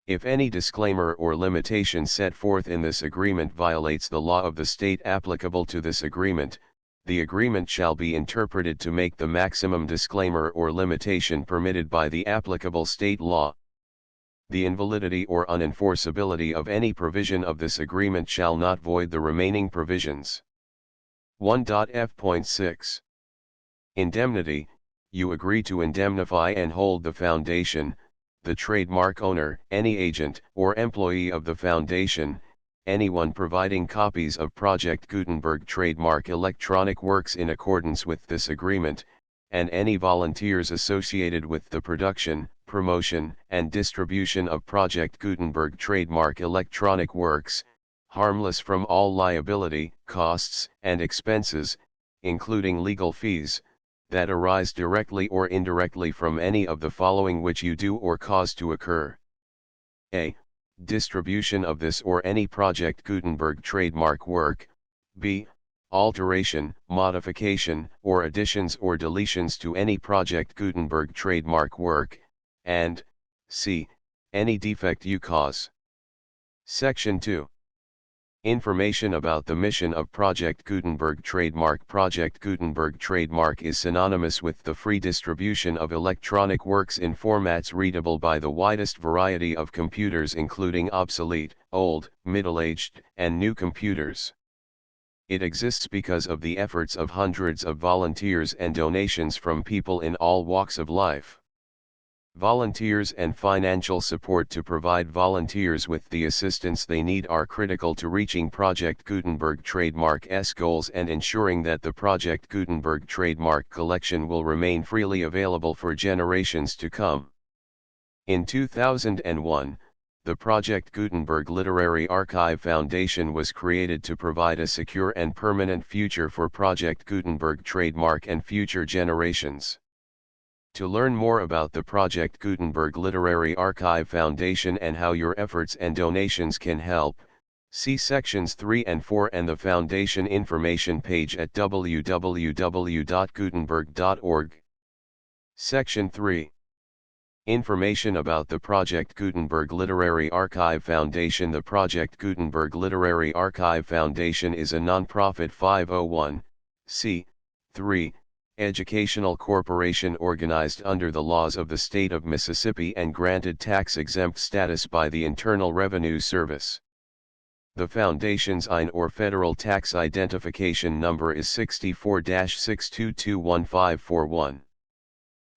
If any disclaimer or limitation set forth in this agreement violates the law of the state applicable to this agreement, the agreement shall be interpreted to make the maximum disclaimer or limitation permitted by the applicable state law. The invalidity or unenforceability of any provision of this agreement shall not void the remaining provisions. 1.f.6. Indemnity. You agree to indemnify and hold the Foundation, the trademark owner, any agent or employee of the Foundation, anyone providing copies of Project Gutenberg trademark electronic works in accordance with this agreement, and any volunteers associated with the production, promotion, and distribution of Project Gutenberg trademark electronic works, harmless from all liability, costs, and expenses, including legal fees, that arise directly or indirectly from any of the following which you do or cause to occur. A. Distribution of this or any Project Gutenberg trademark work. B. Alteration, modification, or additions or deletions to any Project Gutenberg trademark work. And C. Any defect you cause. Section 2. Information about the mission of Project Gutenberg trademark. Project Gutenberg trademark is synonymous with the free distribution of electronic works in formats readable by the widest variety of computers, including obsolete, old, middle-aged, and new computers. It exists because of the efforts of hundreds of volunteers and donations from people in all walks of life. Volunteers and financial support to provide volunteers with the assistance they need are critical to reaching Project Gutenberg trademark's goals and ensuring that the Project Gutenberg trademark collection will remain freely available for generations to come. In 2001, the Project Gutenberg Literary Archive Foundation was created to provide a secure and permanent future for Project Gutenberg trademark and future generations. To learn more about the Project Gutenberg Literary Archive Foundation and how your efforts and donations can help, see sections 3 and 4 and the Foundation information page at www.gutenberg.org. Section 3. Information about the Project Gutenberg Literary Archive Foundation. The Project Gutenberg Literary Archive Foundation is a non-profit 501(c)(3) educational corporation organized under the laws of the state of Mississippi and granted tax-exempt status by the Internal Revenue Service. The Foundation's IN or Federal Tax Identification Number is 64-6221541.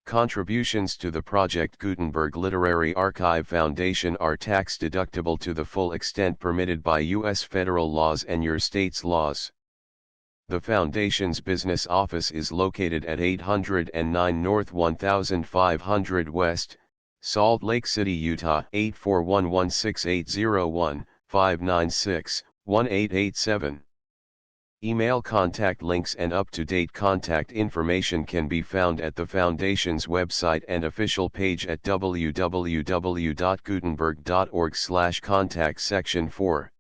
Contributions to the Project Gutenberg Literary Archive Foundation are tax-deductible to the full extent permitted by U.S. federal laws and your state's laws. The Foundation's business office is located at 809 North 1500 West, Salt Lake City, Utah 841-16801-596-1887. Email contact links and up-to-date contact information can be found at the Foundation's website and official page at www.gutenberg.org/contact. Section 4.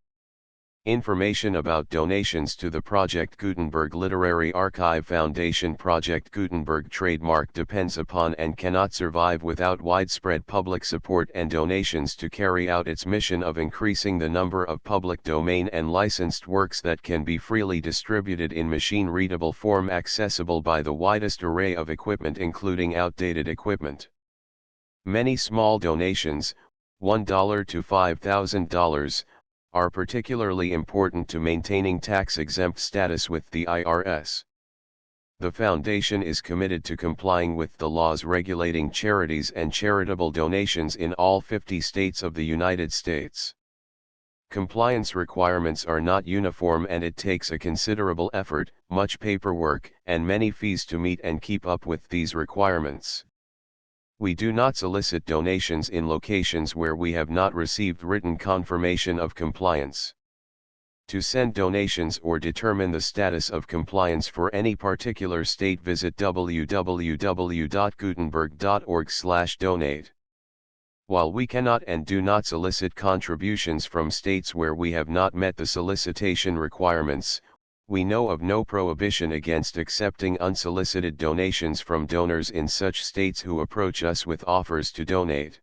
Information about donations to the Project Gutenberg Literary Archive Foundation. Project Gutenberg trademark depends upon and cannot survive without widespread public support and donations to carry out its mission of increasing the number of public domain and licensed works that can be freely distributed in machine-readable form accessible by the widest array of equipment, including outdated equipment. Many small donations, $1 to $5,000, are particularly important to maintaining tax-exempt status with the IRS. The Foundation is committed to complying with the laws regulating charities and charitable donations in all 50 states of the United States. Compliance requirements are not uniform and it takes a considerable effort, much paperwork, and many fees to meet and keep up with these requirements. We do not solicit donations in locations where we have not received written confirmation of compliance. To send donations or determine the status of compliance for any particular state, visit www.gutenberg.org/donate. While we cannot and do not solicit contributions from states where we have not met the solicitation requirements, we know of no prohibition against accepting unsolicited donations from donors in such states who approach us with offers to donate.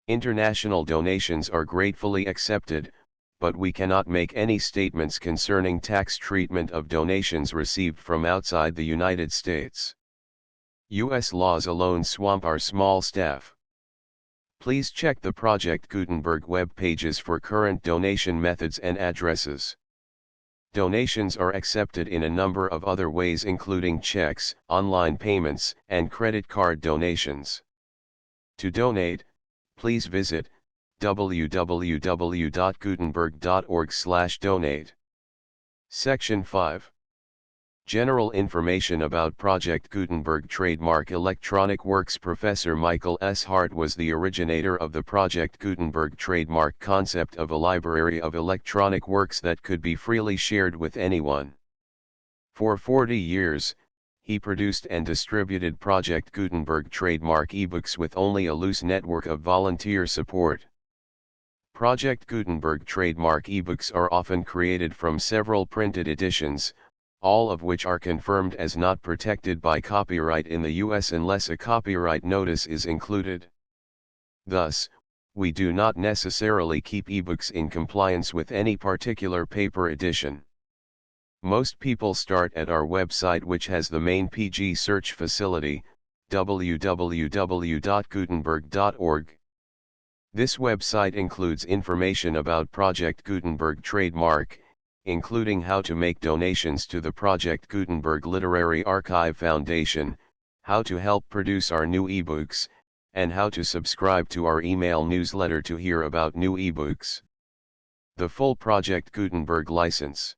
International donations are gratefully accepted, but we cannot make any statements concerning tax treatment of donations received from outside the United States. U.S. laws alone swamp our small staff. Please check the Project Gutenberg web pages for current donation methods and addresses. Donations are accepted in a number of other ways, including checks, online payments, and credit card donations. To donate, please visit www.gutenberg.org/donate. Section 5. General information about Project Gutenberg trademark electronic works. Professor Michael S. Hart was the originator of the Project Gutenberg trademark concept of a library of electronic works that could be freely shared with anyone. For 40 years, he produced and distributed Project Gutenberg trademark ebooks with only a loose network of volunteer support. Project Gutenberg trademark ebooks are often created from several printed editions, all of which are confirmed as not protected by copyright in the U.S. unless a copyright notice is included. Thus, we do not necessarily keep ebooks in compliance with any particular paper edition. Most people start at our website, which has the main PG search facility, www.gutenberg.org. This website includes information about Project Gutenberg trademark, including how to make donations to the Project Gutenberg Literary Archive Foundation, how to help produce our new ebooks, and how to subscribe to our email newsletter to hear about new ebooks. The full Project Gutenberg license.